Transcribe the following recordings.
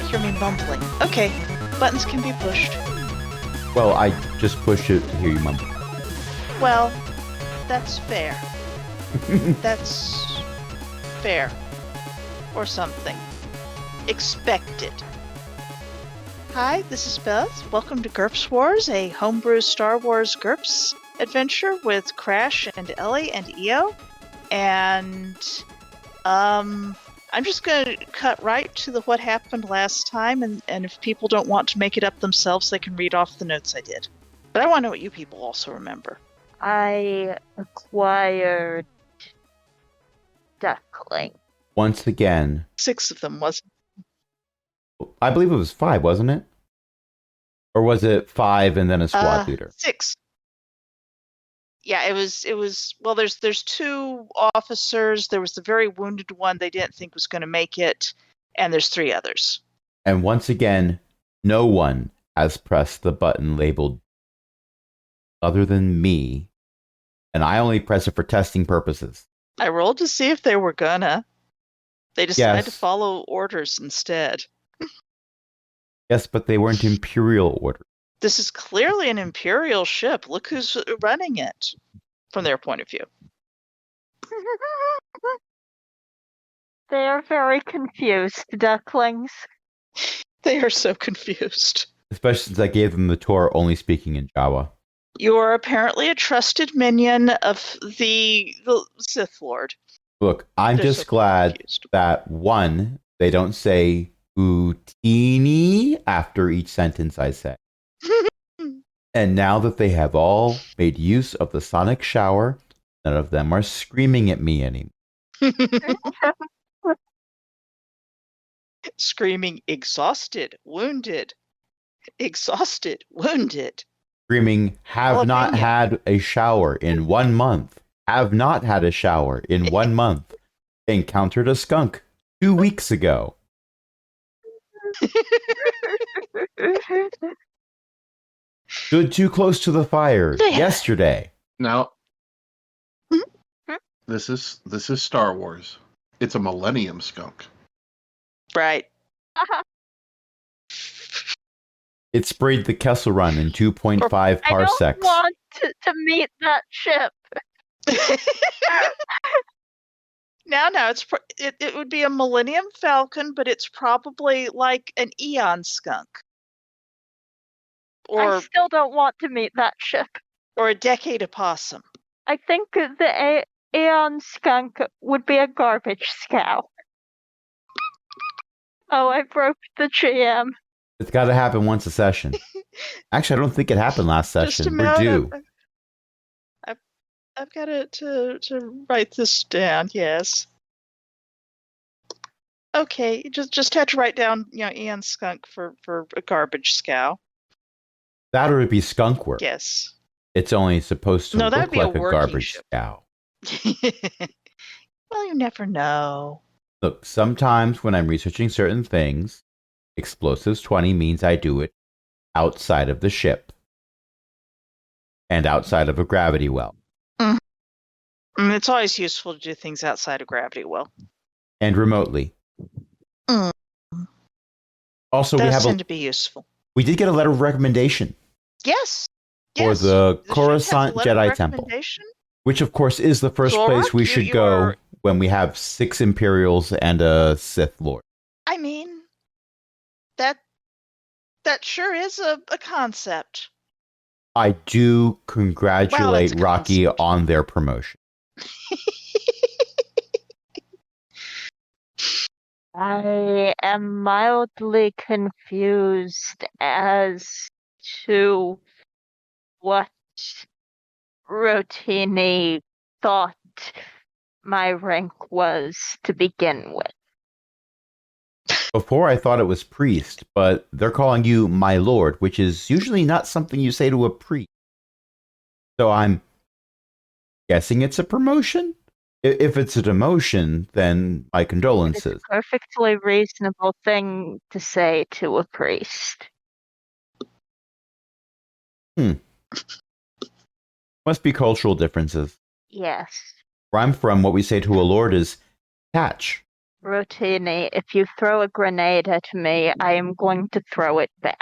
not hear me mumbling. Okay, buttons can be pushed. Well, I just pushed it to hear you mumble. Well, that's fair. That's fair. Or something. Expected. Hi, this is Beth. Welcome to GURPS Wars, a homebrew Star Wars GURPS adventure with Crash and Ellie and EO. And, I'm just going to cut right to what happened last time, and if people don't want to make it up themselves, they can read off the notes I did. But I want to know what you people also remember. I acquired duckling. Once again, 6 of them, wasn't it? I believe it was 5, wasn't it? Or was it 5 and then a squad leader? 6. Yeah, it was. Well, there's 2 officers. There was the very wounded one they didn't think was going to make it, and there's 3 others. And once again, no one has pressed the button labeled other than me, and I only press it for testing purposes. I rolled to see if they were gonna. They decided to Yes. follow orders instead. Yes, but they weren't Imperial orders. This is clearly an Imperial ship. Look who's running it, from their point of view. They are very confused, ducklings. They are so confused. Especially since I gave them the tour only speaking in Jawa. You are apparently a trusted minion of the Sith Lord. Look, I'm They're just so glad confused. that, 1, they don't say Utini after each sentence I say. And now that they have all made use of the sonic shower, none of them are screaming at me anymore. Screaming exhausted, wounded. Exhausted, wounded. Screaming, have not Jalapeno. had a shower in 1 month. Have not had a shower in 1 month. Encountered a skunk 2 weeks ago. Stood too close to the fire There. yesterday. Now, Hmm? this is Star Wars. It's a Millennium Skunk. Right. It sprayed the Kessel Run in 2.5 I don't parsecs. want to meet that ship. No, it would be a Millennium Falcon, but it's probably like an Eon Skunk. I Or still don't want to meet that ship. a Decade Opossum. I think the Aeon skunk would be a garbage scow. Oh, I broke the GM. It's got to happen once a session. Actually, I don't think it happened last Just a session. We're minute. due. I've got to write this down. Yes. Okay, just had to write down, Eon Skunk for a garbage scow. That would be skunk work. Yes. It's only supposed to No, that'd look be a like a working garbage ship. scow. Well, you never know. Look, sometimes when I'm researching certain things, Explosives 20 means I do it outside of the ship and outside of a gravity well. It's always useful to do things outside of gravity well. And remotely. Mm. Also, Those tend to be useful. we did get a letter of recommendation Yes. for Yes. the ship has a Coruscant letter of Jedi Temple, recommendation. which of course is the first Zork, place we you- should you go are- when we have 6 Imperials and a Sith Lord. I mean, that sure is a concept. I do congratulate Wow, that's a Rocky concept. on their promotion. I am mildly confused as to what Rotini thought my rank was to begin with. Before I thought it was priest, but they're calling you my lord, which is usually not something you say to a priest. So I'm guessing it's a promotion? If it's a demotion, then my It's condolences. a perfectly reasonable thing to say to a priest. Must be cultural differences. Yes. Where I'm from, what we say to a lord is catch. Rotini, if you throw a grenade at me, I am going to throw it back.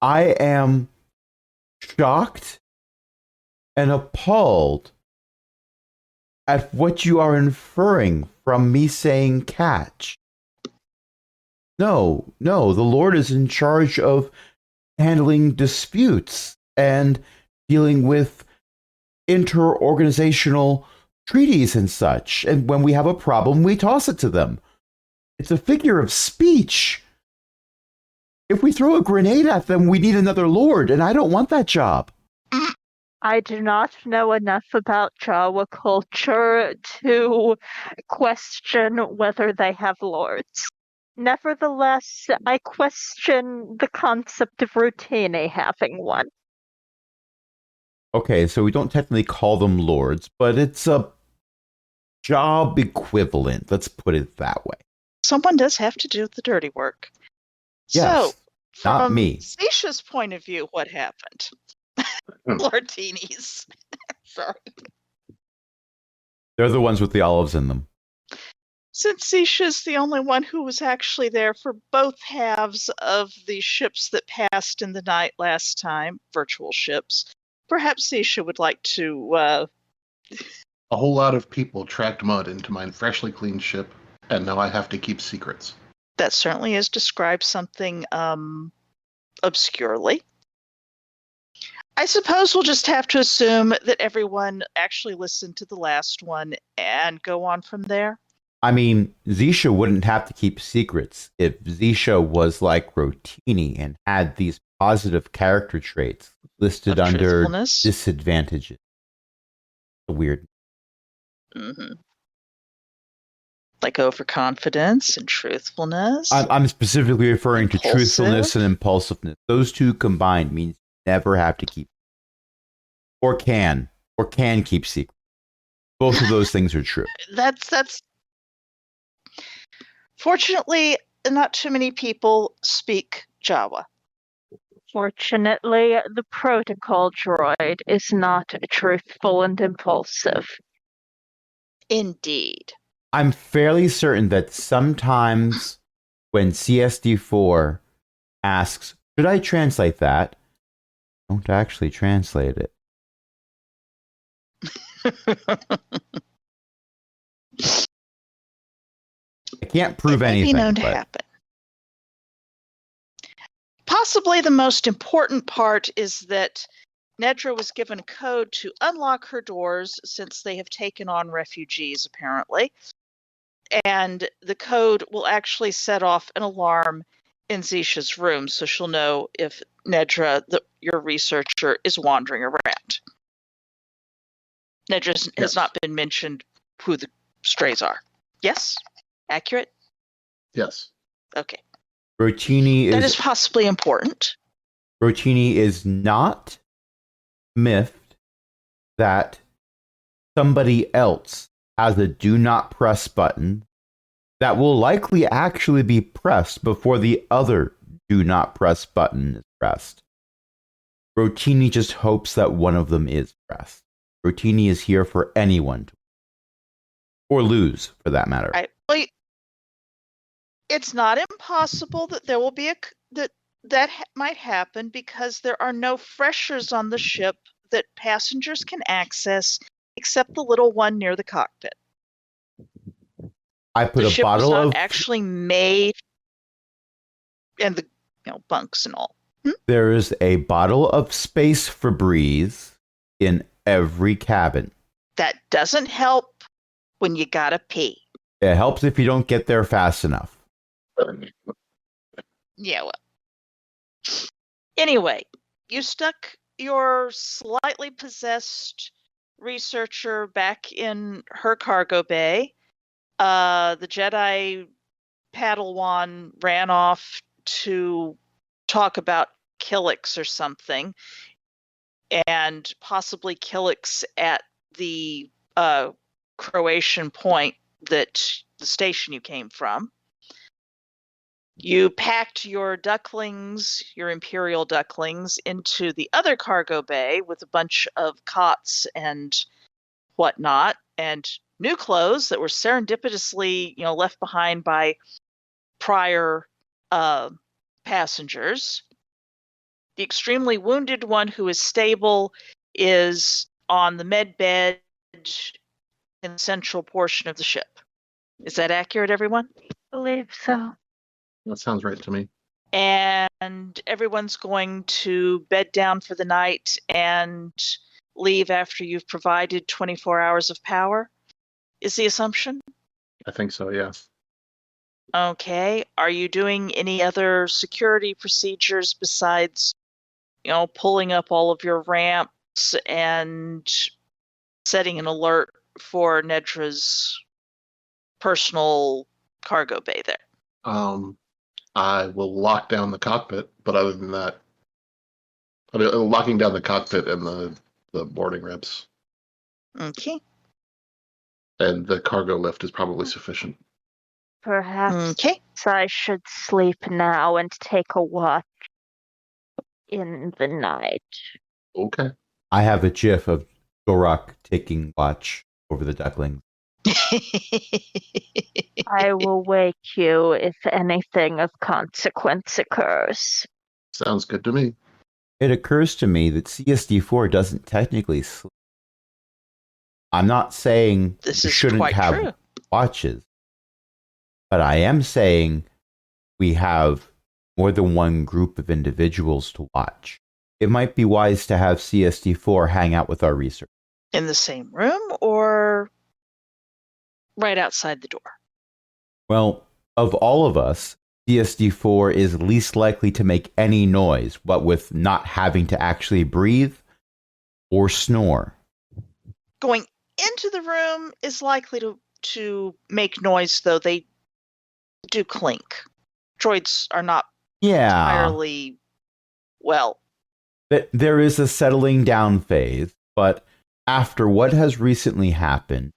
I am shocked and appalled at what you are inferring from me saying catch. No, the Lord is in charge of handling disputes and dealing with inter-organizational treaties and such. And when we have a problem, we toss it to them. It's a figure of speech. If we throw a grenade at them, we need another Lord, and I don't want that job. I do not know enough about Jawa culture to question whether they have lords. Nevertheless, I question the concept of Rotini having one. Okay, so we don't technically call them lords, but it's a job equivalent. Let's put it that way. Someone does have to do the dirty work. Yes, So, not from me. Zisha's point of view, what happened? Martinis. Sorry. They're the ones with the olives in them. Since Zisha's the only one who was actually there for both halves of the ships that passed in the night last time, virtual ships, perhaps Zisha would like to... A whole lot of people tracked mud into my freshly cleaned ship, and now I have to keep secrets. That certainly is described something obscurely. I suppose we'll just have to assume that everyone actually listened to the last one and go on from there. I mean, Zisha wouldn't have to keep secrets if Zisha was like Rotini and had these positive character traits listed Of under truthfulness. disadvantages. Weird. Mm-hmm. Like overconfidence and truthfulness. I'm specifically referring to Impulsive. truthfulness and impulsiveness. Those two combined means you never have to keep or can keep secrets. Both of those things are true. That's fortunately not too many people speak Jawa. Fortunately, the protocol droid is not truthful and impulsive. Indeed. I'm fairly certain that sometimes when CSD4 asks, should I translate that? Don't actually translate it. I can't prove It may anything. be known to but happen. Possibly the most important part is that Nedra was given a code to unlock her doors since they have taken on refugees, apparently. And the code will actually set off an alarm in Zisha's room, so she'll know if Nedra, your researcher, is wandering around. Nedra has Yes. not been mentioned who the strays are. Yes? Accurate? Yes. Okay. Rotini That is is possibly important. Rotini is not miffed that somebody else has a do not press button that will likely actually be pressed before the other do not press button is pressed. Rotini just hopes that one of them is pressed. Rotini is here for anyone to or lose, for that matter. Well, it's not impossible that there will be that might happen because there are no freshers on the ship that passengers can access except the little one near the cockpit. I put The a ship was bottle not of actually made, and the bunks and all. There is a bottle of Space Febreze in every cabin. That doesn't help when you gotta pee. It helps if you don't get there fast enough. Yeah, well. Anyway, you stuck your slightly possessed researcher back in her cargo bay. The Jedi Padawan ran off to talk about Killix or something, and possibly Killix at the Croatian point, that the station you came from. You packed your ducklings, your Imperial ducklings, into the other cargo bay with a bunch of cots and whatnot, and new clothes that were serendipitously, left behind by prior passengers. The extremely wounded one who is stable is on the med bed in the central portion of the ship. Is that accurate, everyone? Believe so. That sounds right to me. And everyone's going to bed down for the night and leave after you've provided 24 hours of power, is the assumption? I think so, yes. Okay. Are you doing any other security procedures besides, pulling up all of your ramps and setting an alert for Nedra's personal cargo bay there? I will lock down the cockpit, but other than that, locking down the cockpit and the boarding ramps Okay. and the cargo lift is probably sufficient. Perhaps Okay. I should sleep now and take a watch in the night. Okay. I have a gif of Gorak taking watch over the ducklings. I will wake you if anything of consequence occurs. Sounds good to me. It occurs to me that CSD4 doesn't technically sleep. I'm not saying This you is shouldn't quite have true. watches, but I am saying we have more than one group of individuals to watch. It might be wise to have CSD4 hang out with our research. In the same room or right outside the door? Well, of all of us, CSD4 is least likely to make any noise, what with not having to actually breathe or snore. Going into the room is likely to make noise, though. They do clink. Droids are not Yeah, entirely well. there is a settling down phase, but after what has recently happened,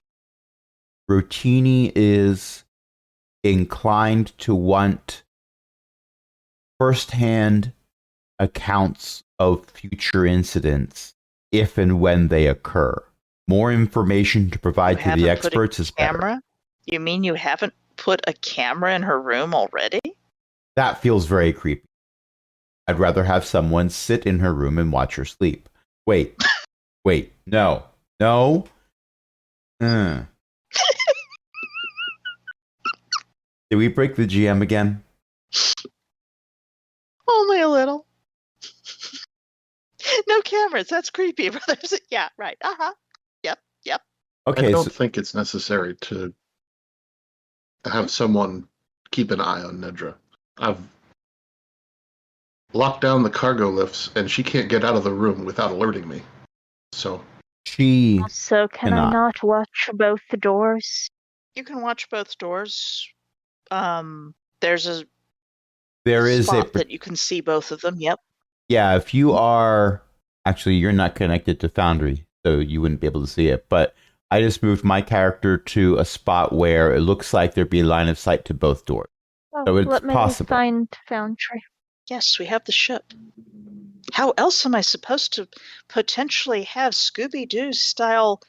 Rotini is inclined to want firsthand accounts of future incidents if and when they occur. More information to provide to the experts is better. Camera? You mean you haven't put a camera in her room already? That feels very creepy. I'd rather have someone sit in her room and watch her sleep. Wait, no. Did we break the GM again? Only a little. No cameras. That's creepy, brothers. Yeah, right. Yep. Okay, I don't so think it's necessary to have someone keep an eye on Nedra. I've locked down the cargo lifts, and she can't get out of the room without alerting me. So she So can I cannot. not watch both doors? You can watch both doors. There's a There is spot that you can see both of them. Yep. Yeah, if you are actually you're not connected to Foundry, so you wouldn't be able to see it. But I just moved my character to a spot where it looks like there'd be line of sight to both doors. Oh, So it's let me possible. find Foundry. Yes, we have the ship. How else am I supposed to potentially have Scooby-Doo style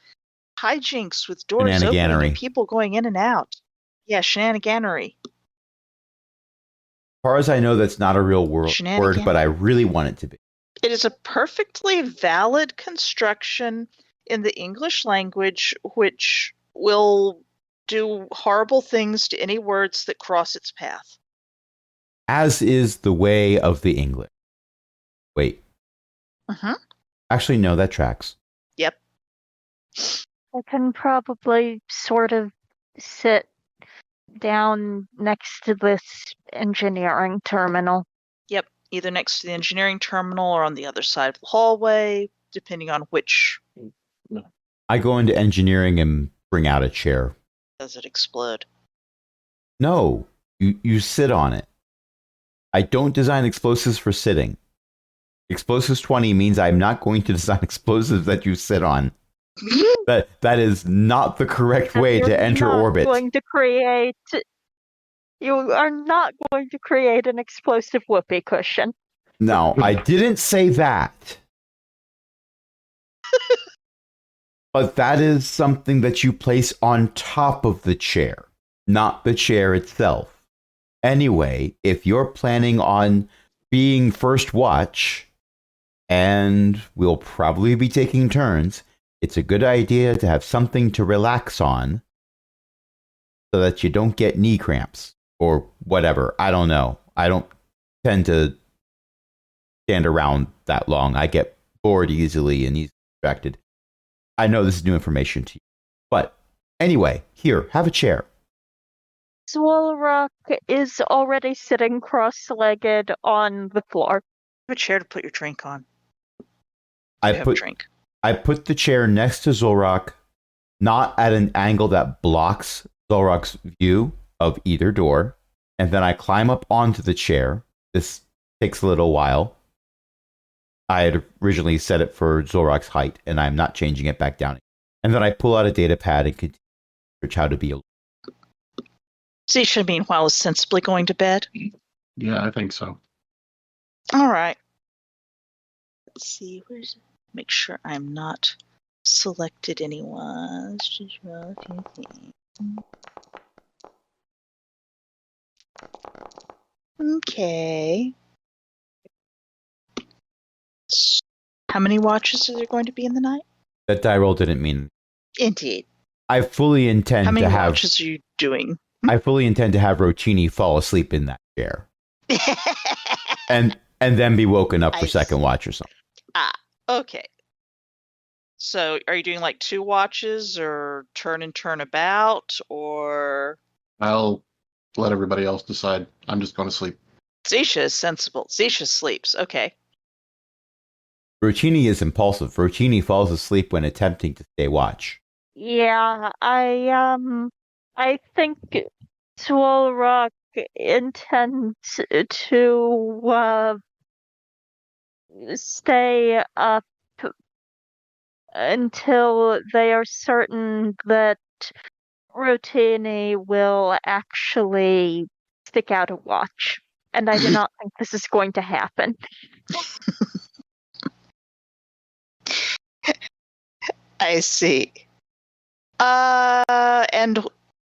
hijinks with doors opening Shenaniganery. and people going in and out? Yeah, shenaniganery. As far as I know, that's not a real word, but I really want it to be. It is a perfectly valid construction in the English language, which will do horrible things to any words that cross its path. As is the way of the English. Wait. Actually, no, that tracks. Yep. I can probably sort of sit down next to this engineering terminal. Yep. Either next to the engineering terminal or on the other side of the hallway, depending on which. I go into engineering and bring out a chair. Does it explode? No, you sit on it. I don't design explosives for sitting. Explosives 20 means I'm not going to design explosives that you sit on. That is not the correct way to enter orbit. You are not going to create an explosive whoopee cushion. No, I didn't say that. But that is something that you place on top of the chair, not the chair itself. Anyway, if you're planning on being first watch, and we'll probably be taking turns, it's a good idea to have something to relax on so that you don't get knee cramps or whatever. I don't know. I don't tend to stand around that long. I get bored easily and easily distracted. I know this is new information to you. But anyway, here, have a chair. Swalrock is already sitting cross-legged on the floor. Have a chair to put your drink on. I You have a drink. put the chair next to Zolrock, not at an angle that blocks Zolrock's view of either door, and then I climb up onto the chair. This takes a little while. I had originally set it for Zolrock's height, and I'm not changing it back down. And then I pull out a data pad and continue to search how to be alone. Zisha, meanwhile, is sensibly going to bed. Yeah, I think so. All right. Let's see. Make sure I'm not selected anyone. Let's just roll a few things. Okay. How many watches are there going to be in the night? That die roll didn't mean. Indeed. I fully intend How many to have. watches are you doing? I fully intend to have Rotini fall asleep in that chair, and then be woken up for I second see. watch or something. Okay. So are you doing like 2 watches or turn and turn about, or I'll let everybody else decide. I'm just going to sleep. Zisha is sensible. Zisha sleeps. Okay. Rotini is impulsive. Rotini falls asleep when attempting to stay watch. Yeah, I think Swalrock intends to stay up until they are certain that Rotini will actually stick out a watch. And I do not think this is going to happen. I see. And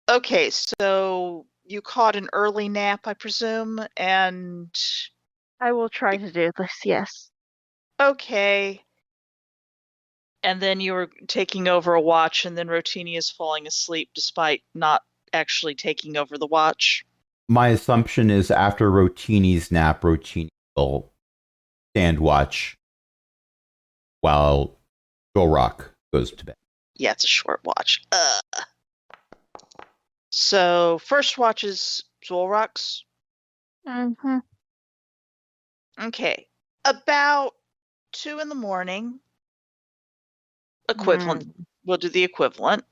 okay, so you caught an early nap, I presume, and I will try to do this, yes. okay. And then you were taking over a watch, and then Rotini is falling asleep despite not actually taking over the watch. My assumption is after Rotini's nap, Rotini will stand watch while Zolrock goes to bed. Yeah, it's a short watch. So first watch is Zolrock's. Mm-hmm. Okay. About 2 in the morning. Equivalent. We'll do the equivalent.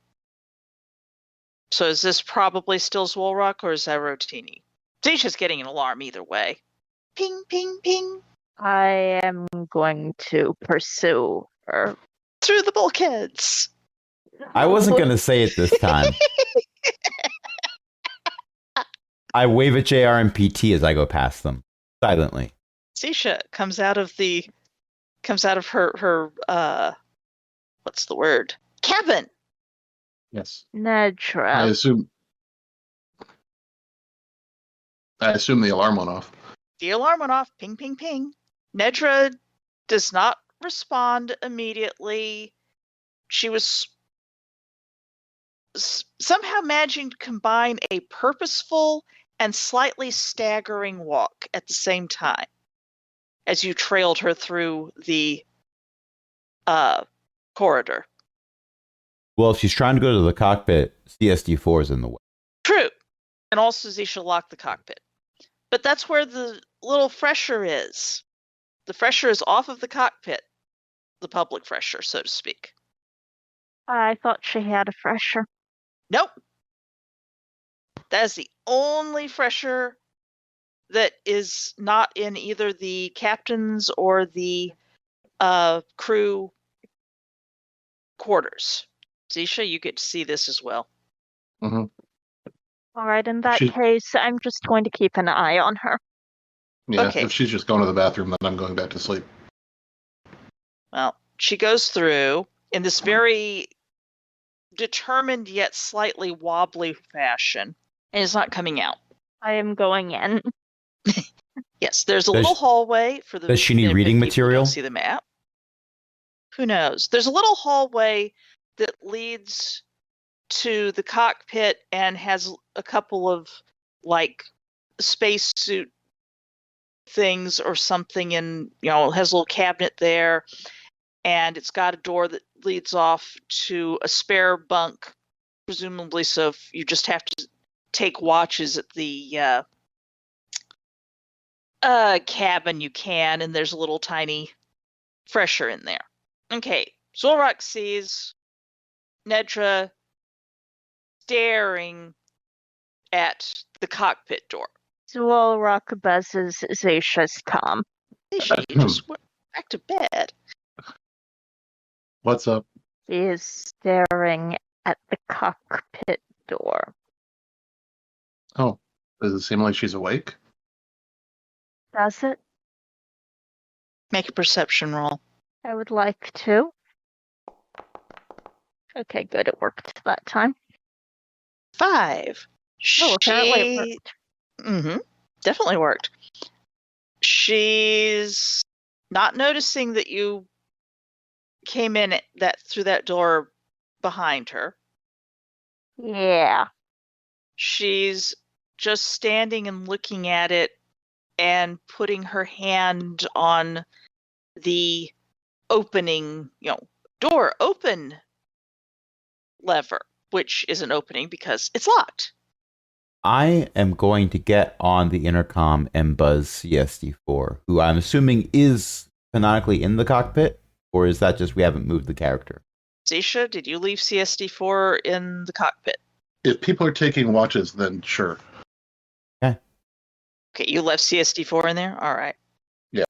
So is this probably still Zolrock or is that Rotini? Zisha's getting an alarm either way. Ping, ping, ping. I am going to pursue her. Through the bulkheads. I wasn't going to say it this time. I wave at JR and PT as I go past them, silently. Zisha comes out of her what's the word? Cabin. Yes. I Nedra. assume the alarm went off. The alarm went off. Ping, ping, ping. Nedra does not respond immediately. She was somehow managing to combine a purposeful and slightly staggering walk at the same time as you trailed her through the corridor. Well, if she's trying to go to the cockpit, CSD4 is in the way. True. And also Zisha locked the cockpit. But that's where the little fresher is. The fresher is off of the cockpit. The public fresher, so to speak. I thought she had a fresher. Nope. That is the only fresher that is not in either the captain's or the crew quarters. Zisha, you get to see this as well. Mm-hmm. All right, in that case, I'm just going to keep an eye on her. Yeah, Okay. If she's just going to the bathroom, then I'm going back to sleep. Well, she goes through in this very determined yet slightly wobbly fashion and is not coming out. I am going in. Yes, there's a little hallway for the. Does she need benefit of reading people who material? Don't see the map. Who knows? There's a little hallway that leads to the cockpit and has a couple of like spacesuit things or something, and has a little cabinet there, and it's got a door that leads off to a spare bunk, presumably. So if you just have to take watches at the cabin, you can, and there's a little tiny fresher in there. Okay, Zulrock sees Nedra staring at the cockpit door. Zulrock buzzes Zacia's com. She just went back to bed. What's up? She is staring at the cockpit door. Oh, does it seem like she's awake? Does it? Make a perception roll. I would like to. Okay, good. It worked that time. 5. Oh, apparently it worked. Mm-hmm. Definitely worked. She's not noticing that you came in through that door behind her. Yeah. She's just standing and looking at it and putting her hand on the opening, door open lever, which isn't opening because it's locked. I am going to get on the intercom and buzz CSD4, who I'm assuming is canonically in the cockpit, or is that just we haven't moved the character? Zacia, did you leave CSD4 in the cockpit? If people are taking watches, then sure. Okay, you left CSD4 in there? All right. Yeah.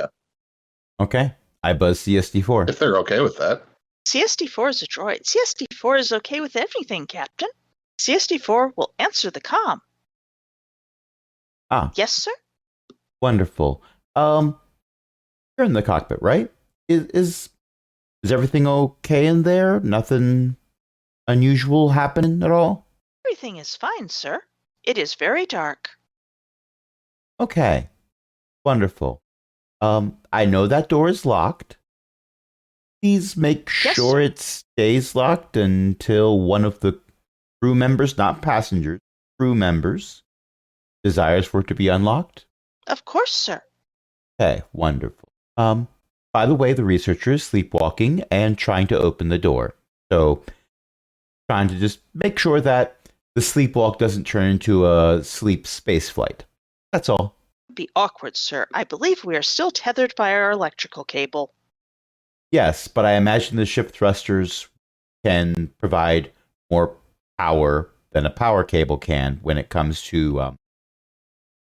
Okay, I buzz CSD4. If they're okay with that. CSD4 is a droid. CSD4 is okay with everything, Captain. CSD4 will answer the comm. Ah. Yes, sir? Wonderful. You're in the cockpit, right? Is everything okay in there? Nothing unusual happening at all? Everything is fine, sir. It is very dark. Okay. Wonderful. I know that door is locked. Please make Yes, sure sir. it stays locked until one of the crew members, not passengers, crew members, desires for it to be unlocked. Of course, sir. Okay, wonderful. By the way, the researcher is sleepwalking and trying to open the door. So, trying to just make sure that the sleepwalk doesn't turn into a sleep space flight. That's all. It would be awkward, sir. I believe we are still tethered by our electrical cable. Yes, but I imagine the ship thrusters can provide more power than a power cable can when it comes to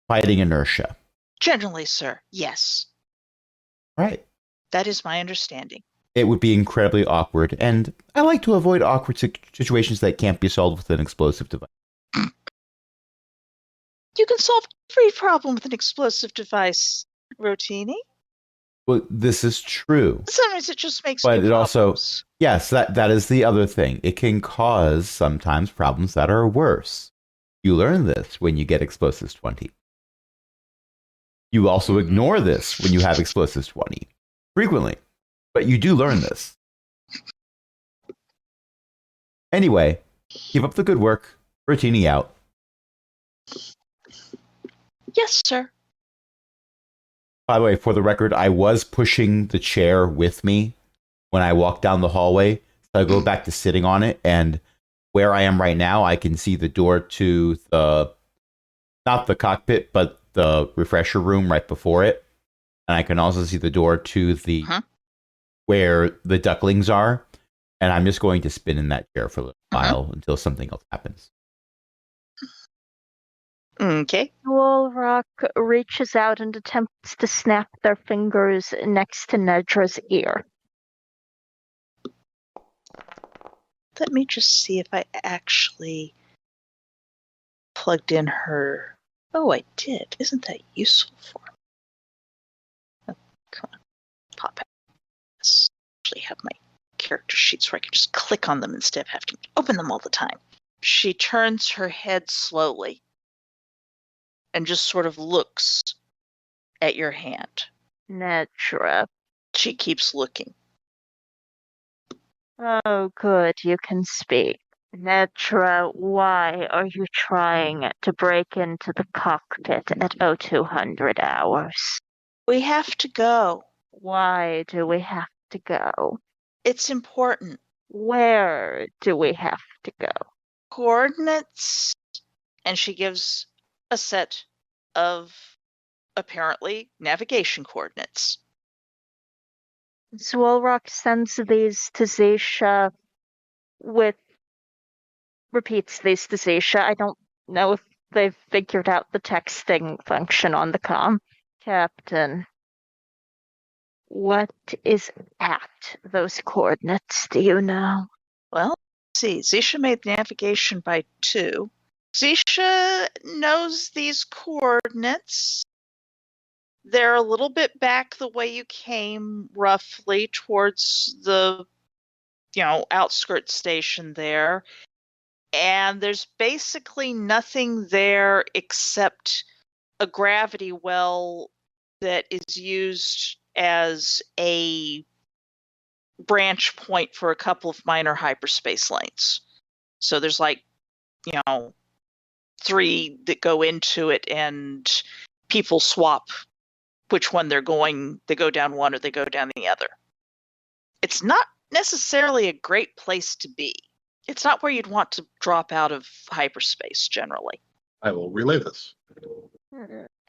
fighting inertia. Generally, sir, yes. Right. That is my understanding. It would be incredibly awkward, and I like to avoid awkward situations that can't be solved with an explosive device. You can solve every problem with an explosive device, Rotini. Well, this is true. Sometimes it just makes But new it also, problems. yes, that is the other thing. It can cause sometimes problems that are worse. You learn this when you get explosives 20. You also ignore this when you have explosives 20. Frequently. But you do learn this. Anyway, keep up the good work. Rotini out. Yes, sir. By the way, for the record, I was pushing the chair with me when I walked down the hallway. So I go back to sitting on it, and where I am right now, I can see the door to not the cockpit, but the refresher room right before it. And I can also see the door to the where the ducklings are. And I'm just going to spin in that chair for a little while until something else happens. Okay. Zulrock reaches out and attempts to snap their fingers next to Nedra's ear. Let me just see if I actually plugged in her. Oh, I did. Isn't that useful for me? Oh, come on. Pop out. Let's actually have my character sheets where I can just click on them instead of having to open them all the time. She turns her head slowly and just sort of looks at your hand. Netra. She keeps looking. Oh, good, you can speak. Netra, why are you trying to break into the cockpit at 0200 hours? We have to go. Why do we have to go? It's important. Where do we have to go? Coordinates. And she gives a set of apparently navigation coordinates. Zwolrock sends these to Zisha repeats these to Zisha. I don't know if they've figured out the texting function on the comm. Captain, what is at those coordinates, do you know? Well, let's see. Zisha made navigation by 2. Zisha knows these coordinates. They're a little bit back the way you came, roughly, towards the, outskirts station there. And there's basically nothing there except a gravity well that is used as a branch point for a couple of minor hyperspace lanes. So there's 3 that go into it, and people swap which one they're going. They go down one or they go down the other. It's not necessarily a great place to be. It's not where you'd want to drop out of hyperspace generally. I will relay this.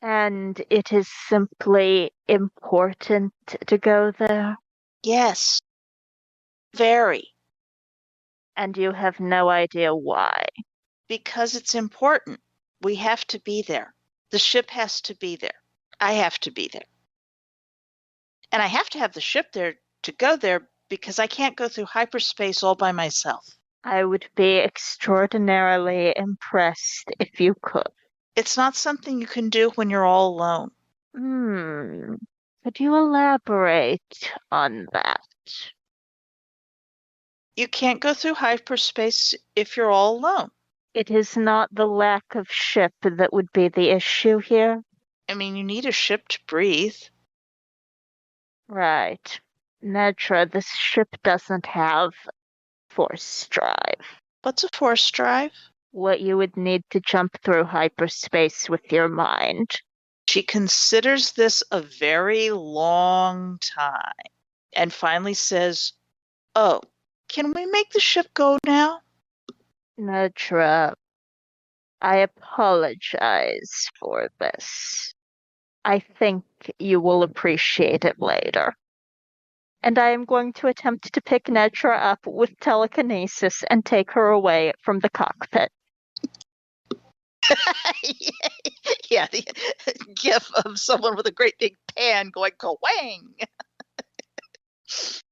And it is simply important to go there? Yes. Very. And you have no idea why? Because it's important. We have to be there. The ship has to be there. I have to be there. And I have to have the ship there to go there because I can't go through hyperspace all by myself. I would be extraordinarily impressed if you could. It's not something you can do when you're all alone. Could you elaborate on that? You can't go through hyperspace if you're all alone. It is not the lack of ship that would be the issue here? I mean, you need a ship to breathe. Right. Netra, this ship doesn't have force drive. What's a force drive? What you would need to jump through hyperspace with your mind. She considers this a very long time and finally says, "Oh, can we make the ship go now?" Netra, I apologize for this. I think you will appreciate it later. And I am going to attempt to pick Netra up with telekinesis and take her away from the cockpit. Yeah, the gif of someone with a great big pan going ka-wang.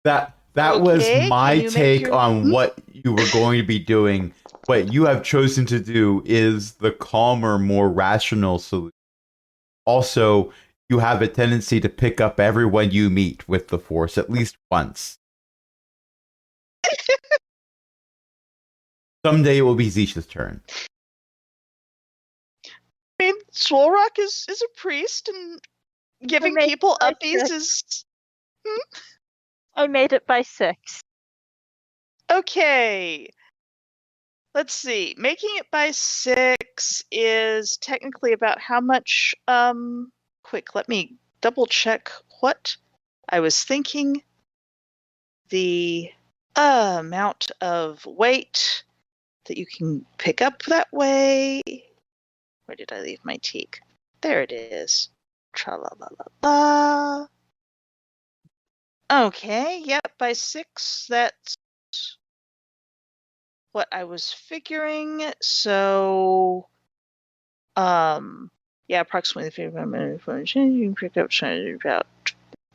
That Okay, was my can you make take your- on what you were going to be doing. What you have chosen to do is the calmer, more rational solution. Also, you have a tendency to pick up everyone you meet with the Force at least once. Someday it will be Zisha's turn. I mean, Swolrock is a priest, and giving made people my uppies shift. is I made it by 6. okay. Let's see. Making it by 6 is technically about how much? Quick, let me double check what I was thinking. The amount of weight that you can pick up that way. Where did I leave my teak? There it is. Tra-la-la-la-la. Okay, yep, by 6, that's what I was figuring. So, yeah, approximately 55 minutes for change. You can pick up about.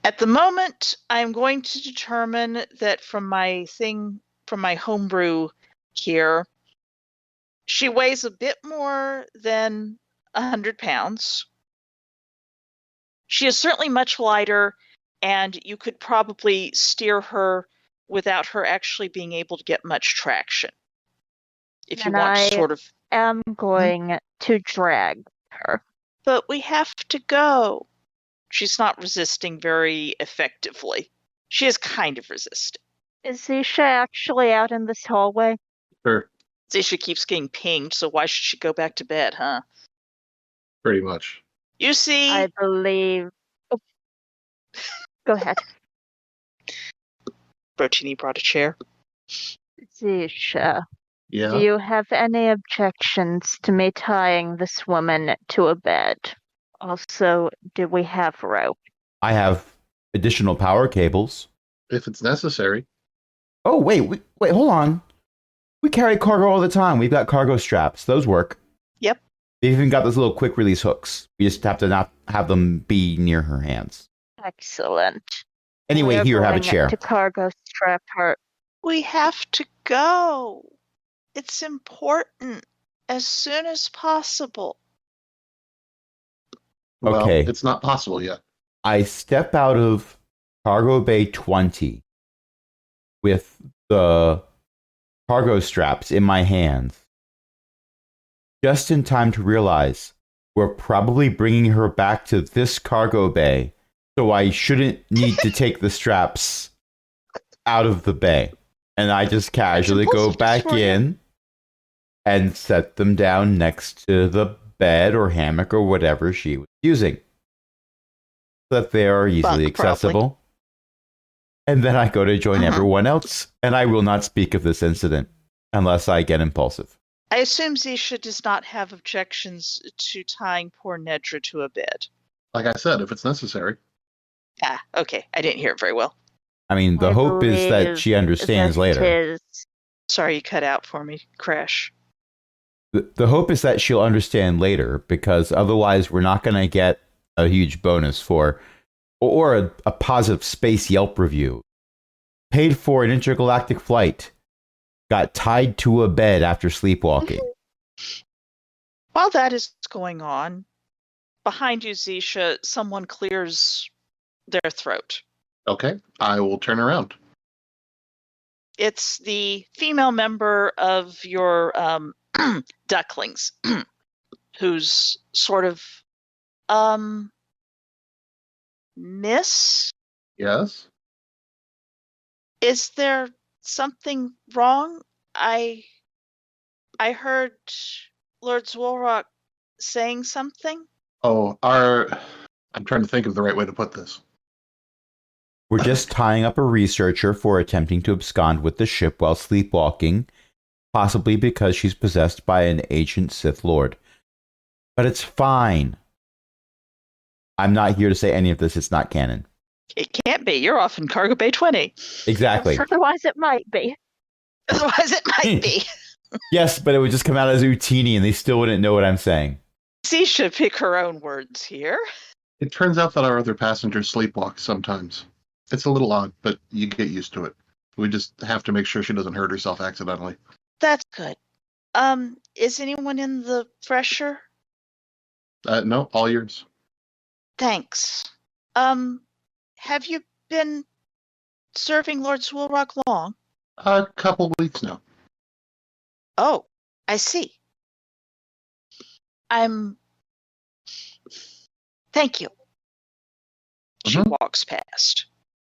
At the moment, I'm going to determine that from my homebrew here, she weighs a bit more than 100 pounds. She is certainly much lighter, and you could probably steer her without her actually being able to get much traction. If you And want to I sort of, am going to drag her. but we have to go. She's not resisting very effectively. She is kind of resisting. Is Zisha actually out in this hallway? Sure, Zisha keeps getting pinged, so why should she go back to bed, huh? pretty much. You see, I believe. Oh. Go ahead. Brotini brought a chair. Zisha, do Yeah. you have any objections to me tying this woman to a bed? Also, do we have rope? I have additional power cables. If it's necessary. Oh, wait, hold on. We carry cargo all the time. We've got cargo straps. Those work. Yep. They've even got those little quick release hooks. We just have to not have them be near her hands. Excellent. Anyway, We're here, have a going chair. to cargo strap her. We have to go. It's important. As soon as possible. Well, Okay. it's not possible yet. I step out of cargo bay 20 with the cargo straps in my hands, just in time to realize we're probably bringing her back to this cargo bay, so I shouldn't need to take the straps out of the bay. And I just casually go impulsive back disorder. in and set them down next to the bed or hammock or whatever she was using, so that they are easily Bunk, probably. accessible. And then I go to join everyone else, and I will not speak of this incident unless I get impulsive. I assume Zisha does not have objections to tying poor Nedra to a bed. Like I said, if it's necessary. Ah, okay. I didn't hear it very well. I mean, the I hope is that believe she understands that later. is- Sorry you cut out for me, Crash. The hope is that she'll understand later, because otherwise we're not going to get a huge bonus for, or a positive space Yelp review. Paid for an intergalactic flight. Got tied to a bed after sleepwalking. While that is going on, behind you, Zisha, someone clears their throat. Okay, I will turn around. It's the female member of your ducklings, who's sort of, Miss? Yes? Is there something wrong? I heard Lord Zwolrock saying something. Oh, I'm trying to think of the right way to put this. We're just tying up a researcher for attempting to abscond with the ship while sleepwalking, possibly because she's possessed by an ancient Sith Lord. But it's fine. I'm not here to say any of this. It's not canon. It can't be. You're off in Cargo Bay 20. Exactly. Otherwise, it might be. Otherwise, it might be. Yes, but it would just come out as Utini and they still wouldn't know what I'm saying. She should pick her own words here. It turns out that our other passengers sleepwalk sometimes. It's a little odd, but you get used to it. We just have to make sure she doesn't hurt herself accidentally. That's good. Is anyone in the thresher? No, all yours. Thanks. Have you been serving Lord Swilrock long? A couple weeks now. Oh, I see. Thank you. She Mhm. walks past.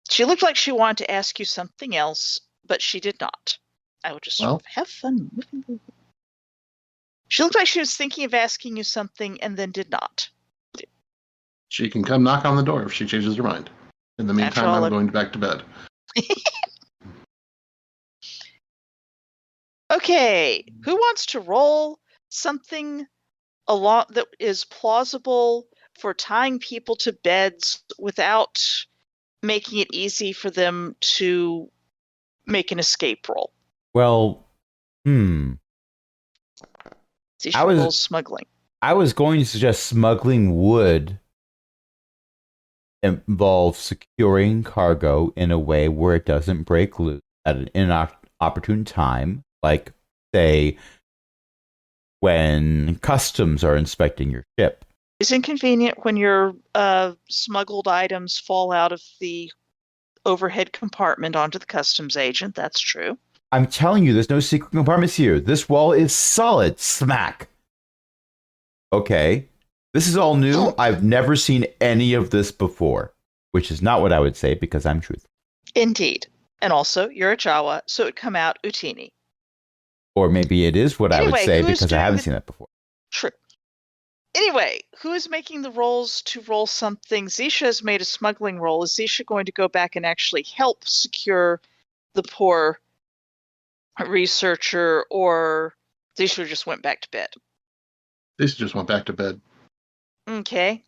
She looked like she wanted to ask you something else, but she did not. I will just Well. have fun. She looked like she was thinking of asking you something and then did not. She can come knock on the door if she changes her mind. In the After meantime, all, I'm going back to bed. Okay, who wants to roll something along that is plausible for tying people to beds without making it easy for them to make an escape roll? Well, See, she I was- rolls smuggling. I was going to suggest smuggling would involve securing cargo in a way where it doesn't break loose at an inopportune time, like, say, when customs are inspecting your ship. It's inconvenient when your smuggled items fall out of the overhead compartment onto the customs agent. That's true. I'm telling you, there's no secret compartments here. This wall is solid. Smack. Okay. This is all new. I've never seen any of this before, which is not what I would say because I'm truthful. Indeed. And also, you're a Jawa, so it would come out Utini. Or maybe it is what I would Anyway, say who's because I doing haven't the- seen that before. True. Anyway, who is making the rolls to roll something? Zisha has made a smuggling roll. Is Zisha going to go back and actually help secure the poor researcher, or Zisha just went back to bed? These just went back to bed. Okay.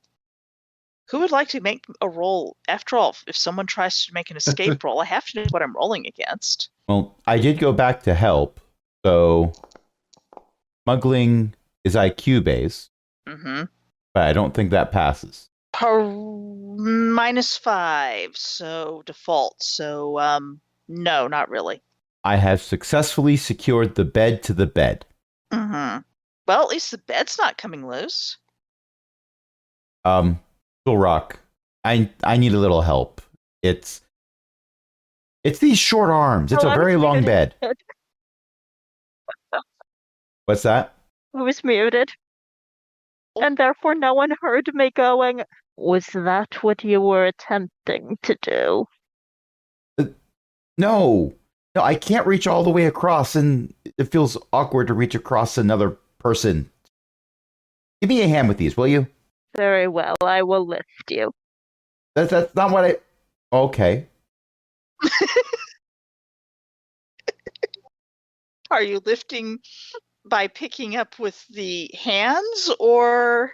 Who would like to make a roll? After all, if someone tries to make an escape roll, I have to know what I'm rolling against. Well, I did go back to help, so smuggling is IQ based, Mm-hmm. but I don't think that passes. -5, so default. So, no, not really. I have successfully secured the bed to the bed. Mm-hmm. Well, at least the bed's not coming loose. Little Rock, I need a little help. It's these short arms. It's Oh, a I was very long muted. bed. What's that? I was muted. And therefore no one heard me going, was that what you were attempting to do? No, I can't reach all the way across, and it feels awkward to reach across another person. Give me a hand with these, will you? Very well, I will lift you. That's not what I. Okay. Are you lifting by picking up with the hands, or?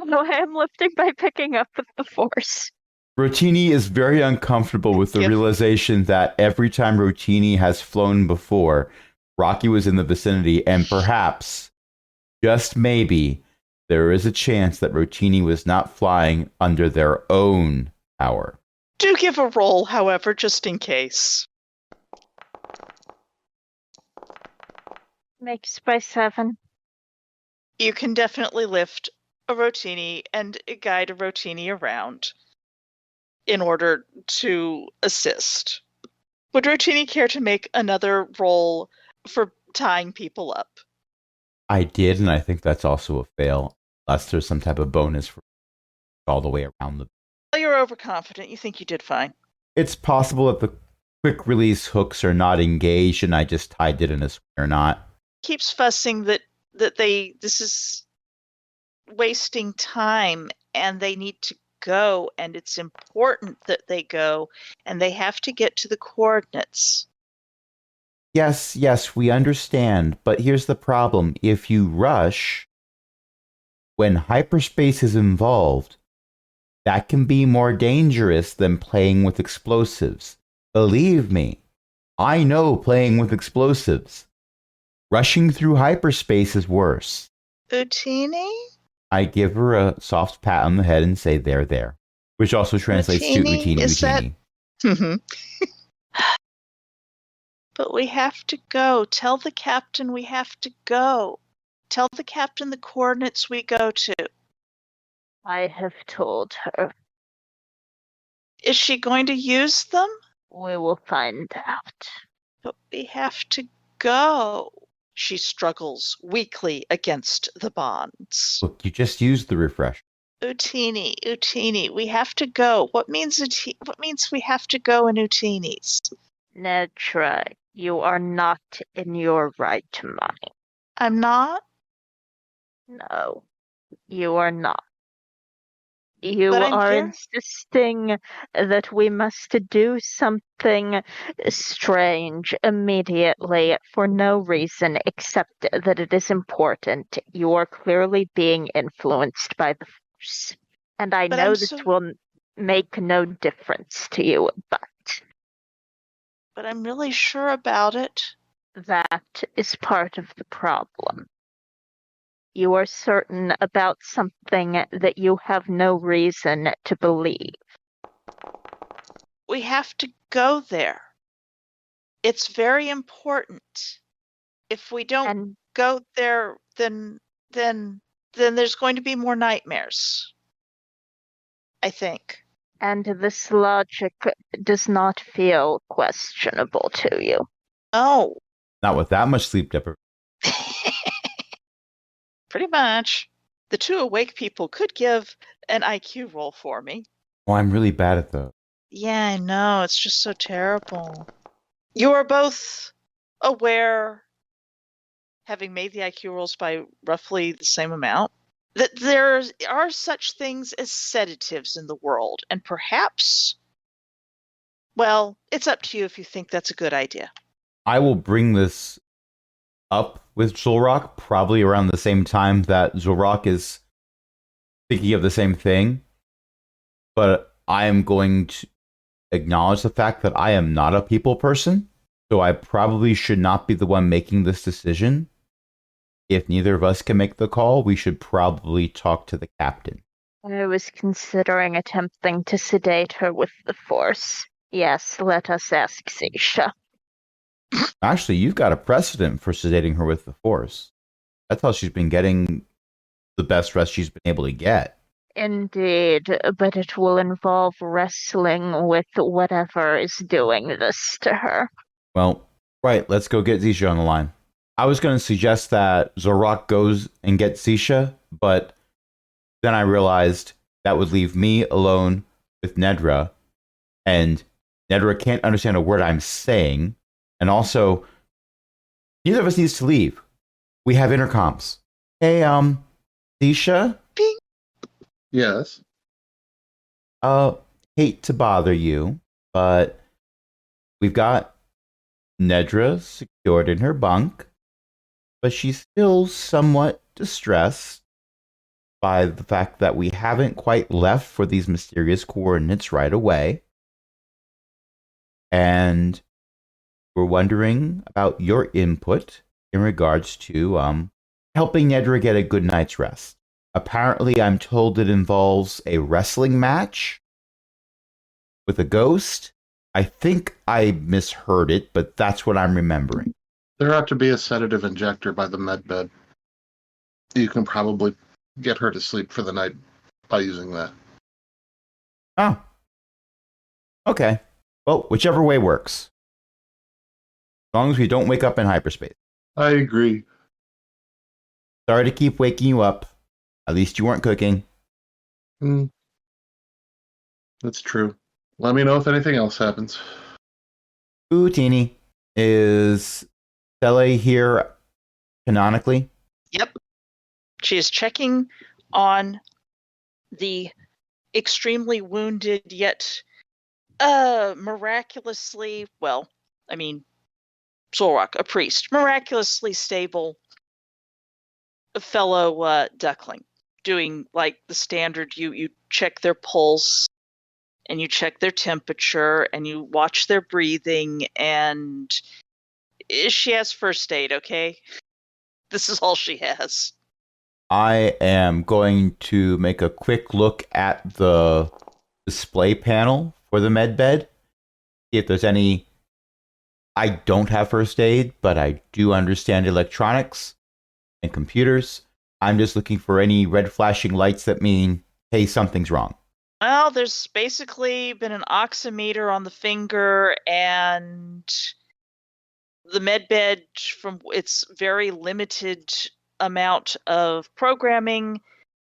No, I am lifting by picking up with the force. Rotini is very uncomfortable with the Yep. realization that every time Rotini has flown before, Rocky was in the vicinity, and perhaps, just maybe, there is a chance that Rotini was not flying under their own power. Do give a roll, however, just in case. Makes by 7. You can definitely lift a Rotini and guide a Rotini around in order to assist. Would Rotini care to make another roll for tying people up? I did, and I think that's also a fail, unless there's some type of bonus for all the way around the. Well, you're overconfident. You think you did fine. It's possible that the quick release hooks are not engaged, and I just tied it in a square knot. Keeps fussing that this is wasting time and they need to go, and it's important that they go, and they have to get to the coordinates. Yes, we understand, but here's the problem. If you rush, when hyperspace is involved, that can be more dangerous than playing with explosives. Believe me, I know playing with explosives. Rushing through hyperspace is worse. Utini? I give her a soft pat on the head and say, there, which also translates to Utini? Utini, Is that- Utini. But we have to go. Tell the captain we have to go. Tell the captain the coordinates we go to. I have told her. Is she going to use them? We will find out. But we have to go. She struggles weakly against the bonds. Look, you just used the refresh. Utini, we have to go. What means we have to go in Utini's? Nedra, you are not in your right mind. I'm not? No, you are not. You But I'm are very- insisting that we must do something strange immediately for no reason except that it is important. You are clearly being influenced by the Force. And I But know I'm this so- will make no difference to you, but But I'm really sure about it. that is part of the problem. You are certain about something that you have no reason to believe. We have to go there. It's very important. If we don't And go there, then there's going to be more nightmares. I think. And this logic does not feel questionable to you. Oh, Not with that much sleep deprivation. pretty much. The two awake people could give an IQ roll for me. Oh, I'm really bad at those. Yeah, I know. It's just so terrible. You are both aware, having made the IQ rolls by roughly the same amount, that there are such things as sedatives in the world, and perhaps, well, it's up to you if you think that's a good idea. I will bring this up with Zulrock probably around the same time that Zulrock is thinking of the same thing. But I am going to acknowledge the fact that I am not a people person. So I probably should not be the one making this decision. If neither of us can make the call, we should probably talk to the captain. I was considering attempting to sedate her with the Force. Yes, let us ask Seisha. Actually, you've got a precedent for sedating her with the Force. That's how she's been getting the best rest she's been able to get. Indeed, but it will involve wrestling with whatever is doing this to her. Well, right, let's go get Zisha on the line. I was going to suggest that Zorak goes and gets Zisha, but then I realized that would leave me alone with Nedra, and Nedra can't understand a word I'm saying, and also, neither of us needs to leave. We have intercoms. Hey, Zisha? Bing. Yes. Hate to bother you, but we've got Nedra secured in her bunk, but she's still somewhat distressed by the fact that we haven't quite left for these mysterious coordinates right away. And we're wondering about your input in regards to helping Nedra get a good night's rest. Apparently, I'm told it involves a wrestling match with a ghost. I think I misheard it, but that's what I'm remembering. There ought to be a sedative injector by the med bed. You can probably get her to sleep for the night by using that. Oh. Okay. Well, whichever way works. As long as we don't wake up in hyperspace. I agree. Sorry to keep waking you up. At least you weren't cooking. That's true. Let me know if anything else happens. Ooh, Teeny. Is Stella here canonically? Yep. She is checking on the extremely wounded yet miraculously, well, I mean, Solrock, a priest, miraculously stable fellow duckling, doing like the standard, you check their pulse and you check their temperature and you watch their breathing, and she has first aid, okay? This is all she has. I am going to make a quick look at the display panel for the med bed. See if there's any. I don't have first aid, but I do understand electronics and computers. I'm just looking for any red flashing lights that mean, hey, something's wrong. Well, there's basically been an oximeter on the finger, and the med bed, from its very limited amount of programming,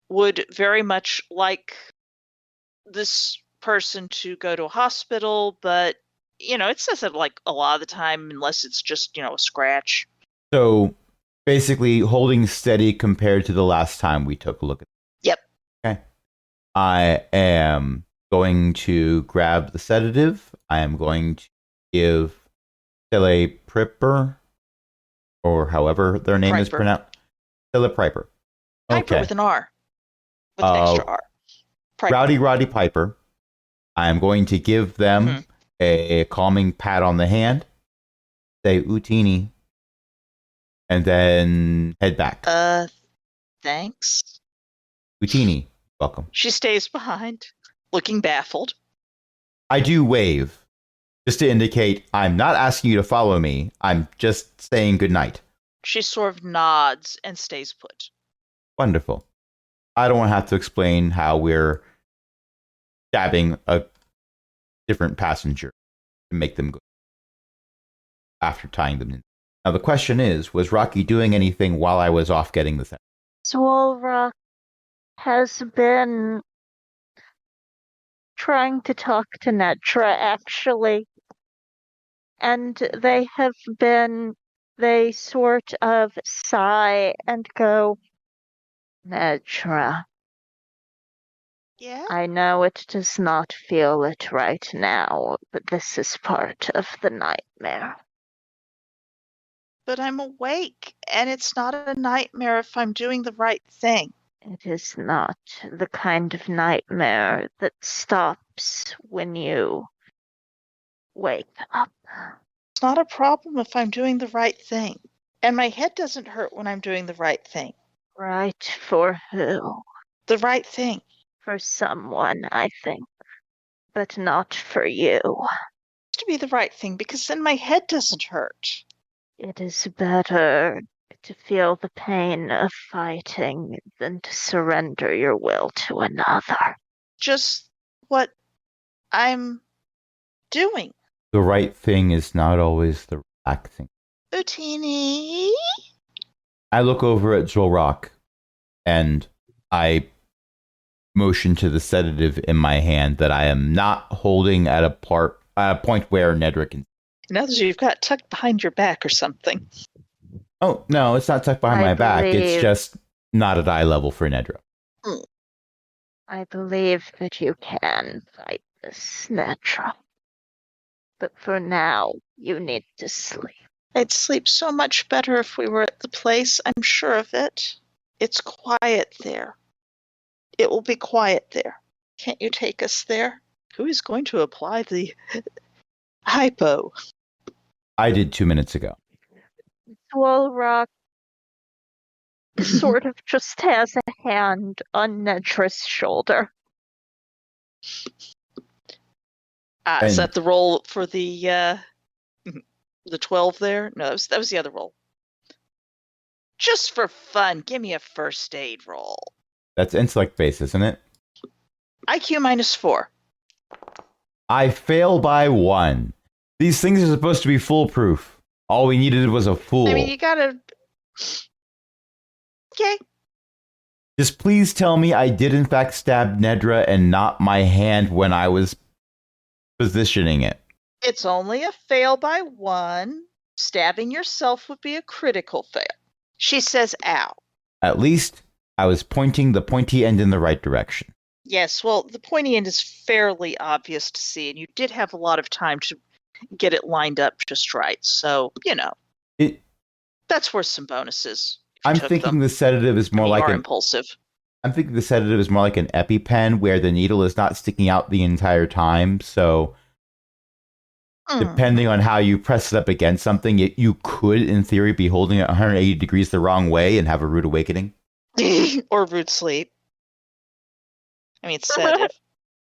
would very much like this person to go to a hospital, but it says it like a lot of the time, unless it's just a scratch. So basically holding steady compared to the last time we took a look at it. Yep. Okay. I am going to grab the sedative. I am going to give Telepriper, or however their name is Piper. pronounced. Telepriper. Piper with an R. With an extra R. Piper. Rowdy Piper. I am going to give them a calming pat on the hand, say Utini, and then head back. Thanks. Utini, welcome. She stays behind, looking baffled. I do wave, just to indicate I'm not asking you to follow me. I'm just saying goodnight. She sort of nods and stays put. Wonderful. I don't want to have to explain how we're stabbing a different passenger to make them go after tying them in. Now the question is, was Rocky doing anything while I was off getting the sentence? Swolrock has been trying to talk to Netra, actually. And they sort of sigh and go, Netra, Yeah? I know it does not feel it right now, but this is part of the nightmare. But I'm awake, and it's not a nightmare if I'm doing the right thing. It is not the kind of nightmare that stops when you wake up. It's not a problem if I'm doing the right thing. And my head doesn't hurt when I'm doing the right thing. Right for who? The right thing. For someone, I think, but not for you. To be the right thing, because then my head doesn't hurt. It is better to feel the pain of fighting than to surrender your will to another. Just what I'm doing. The right thing is not always the relaxing. Utini? I look over at Zolrock and I motion to the sedative in my hand that I am not holding at a point where Nedra can. Now that you've got tucked behind your back or something. Oh, no, it's not tucked behind my back. It's just not at eye level for Nedra. I believe that you can fight this, Netra. But for now, you need to sleep. I'd sleep so much better if we were at the place. I'm sure of it. It's quiet there. It will be quiet there. Can't you take us there? Who is going to apply the hypo? I did 2 minutes ago. Swolrock sort of just has a hand on Netra's shoulder. Is that the roll for the 12 there? No, that was the other roll. Just for fun, give me a first aid roll. That's intellect based, isn't it? IQ -4. I fail by 1. These things are supposed to be foolproof. All we needed was a fool. I mean, you gotta... Okay. Just please tell me I did in fact stab Nedra and not my hand when I was positioning it. It's only a fail by 1. Stabbing yourself would be a critical fail. She says, ow. At least I was pointing the pointy end in the right direction. Yes, well, the pointy end is fairly obvious to see, and you did have a lot of time to get it lined up just right. So, that's worth some bonuses. I'm thinking the sedative is more like impulsive. I'm thinking the sedative is more like an EpiPen where the needle is not sticking out the entire time. So depending on how you press it up against something, you could, in theory, be holding it 180 degrees the wrong way and have a rude awakening. Or rude sleep. I mean, it's sedative.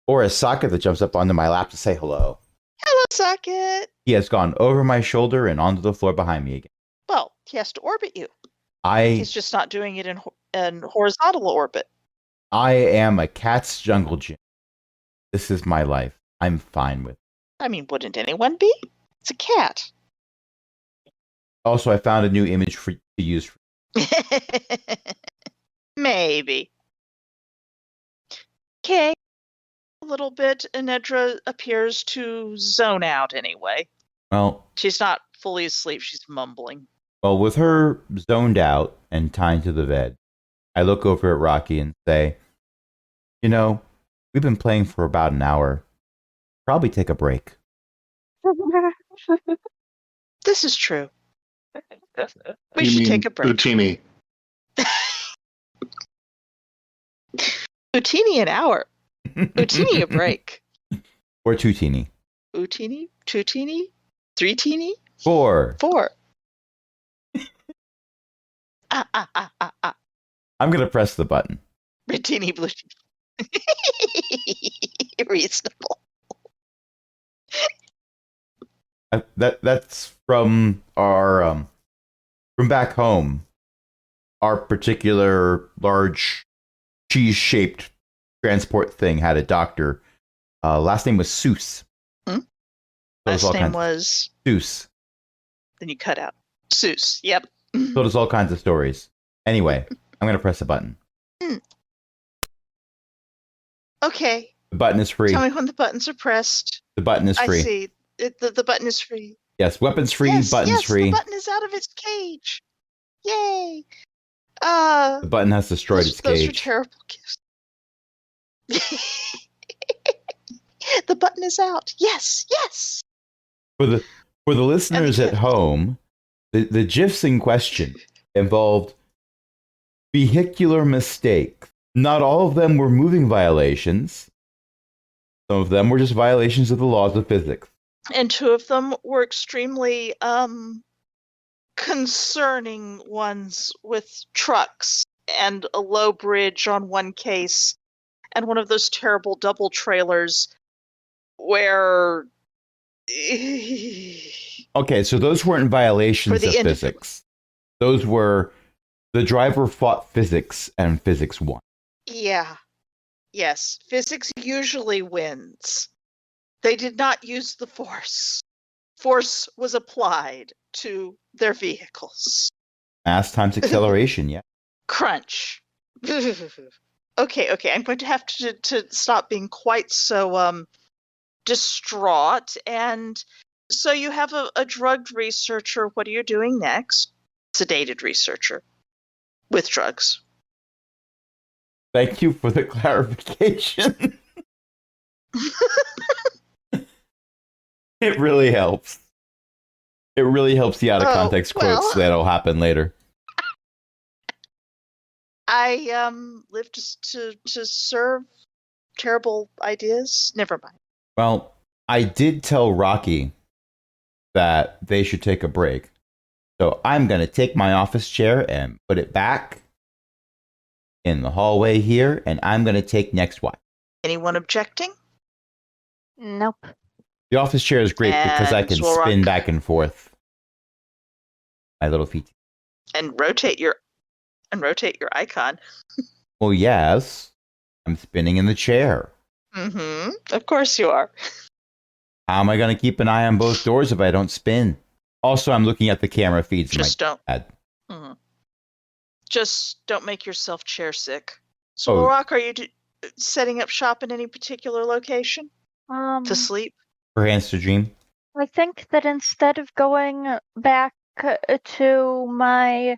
Or a socket that jumps up onto my lap to say hello. Hello, socket. He has gone over my shoulder and onto the floor behind me again. Well, he has to orbit you. He's just not doing it in horizontal orbit. I am a cat's jungle gym. This is my life. I'm fine with it. I mean, wouldn't anyone be? It's a cat. Also, I found a new image to use. Maybe. Okay. A little bit, Nedra appears to zone out anyway. Well, she's not fully asleep. She's mumbling. Well, with her zoned out and tied to the bed, I look over at Rocky and say, we've been playing for about an hour. Probably take a break. This is true. We should take a break. Utini. Utini an hour. Utini a break. Or 2 teeny. Utini? 2 teeny? 3 teeny? 4. 4. I'm going to press the button. Red teeny, blue teeny. Reasonable. That's from our from back home. Our particular large cheese-shaped transport thing had a doctor Last name was Seuss. Hmm? So there's Last all name kinds was. Seuss. Then you cut out. Seuss. Yep. So there's all kinds of stories. Anyway, I'm going to press a button. Okay. The button is free. Tell me when the buttons are pressed. The button is I free. see. The button is free. Yes, weapons free, Yes, buttons yes, free. the button is out of its cage. Yay. The button has destroyed its Those were cage. terrible gifts. The button is out. Yes, yes. For the listeners at gift. home, the GIFs in question involved vehicular mistakes. Not all of them were moving violations. Some of them were just violations of the laws of physics. And 2 of them were extremely concerning ones with trucks and a low bridge on one case and one of those terrible double trailers where Okay, so those weren't violations For the of end of it. physics. Those were the driver fought physics and physics won. Yeah. Yes, physics usually wins. They did not use the force. Force was applied to their vehicles. Mass times acceleration, yeah. Crunch. Okay, I'm going to have to stop being quite so distraught. And so you have a drugged researcher. What are you doing next? Sedated researcher with drugs. Thank you for the clarification. It really helps. It really helps the out of context quotes that'll happen later. I live to serve terrible ideas. Never mind. Well, I did tell Rocky that they should take a break. So I'm going to take my office chair and put it back in the hallway here, and I'm going to take next one. Anyone objecting? Nope. The office chair is great because I And can Zolrock. spin back and forth my little feet. And rotate your icon. Well, yes, I'm spinning in the chair. Mm-hmm. Of course you are. How am I going to keep an eye on both doors if I don't spin? Also, I'm looking at the camera feeds. Just don't. Pad. Mm-hmm. Just don't make yourself chair sick. Oh. Zolrock, are you setting up shop in any particular location to sleep? For hands to dream. I think that instead of going back to my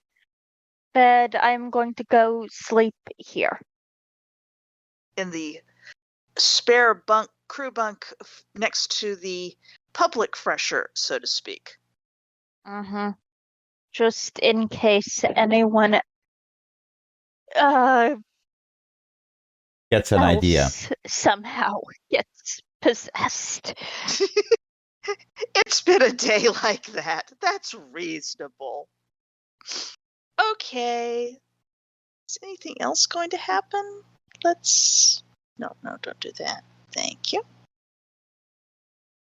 bed, I'm going to go sleep here. In the spare crew bunk next to the public fresher, so to speak. Mm-hmm. Just in case anyone Gets an idea. Somehow gets possessed. It's been a day like that. That's reasonable. Okay. Is anything else going to happen? No, don't do that. Thank you.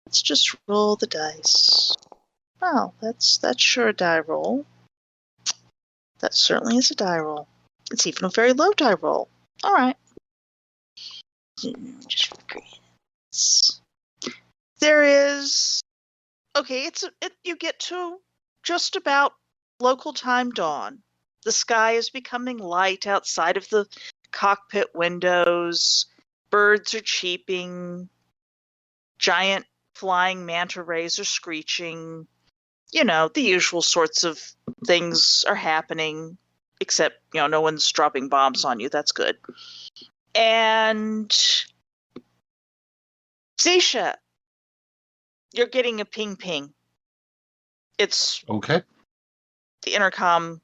Let's just roll the dice. Oh, that's sure a die roll. That certainly is a die roll. It's even a very low die roll. All right. Just there is. Okay, you get to just about local time dawn. The sky is becoming light outside of the cockpit windows. Birds are cheeping. Giant flying manta rays are screeching. You know, the usual sorts of things are happening, except, no one's dropping bombs on you. That's good. And Zisha, you're getting a ping. It's Okay. the intercom,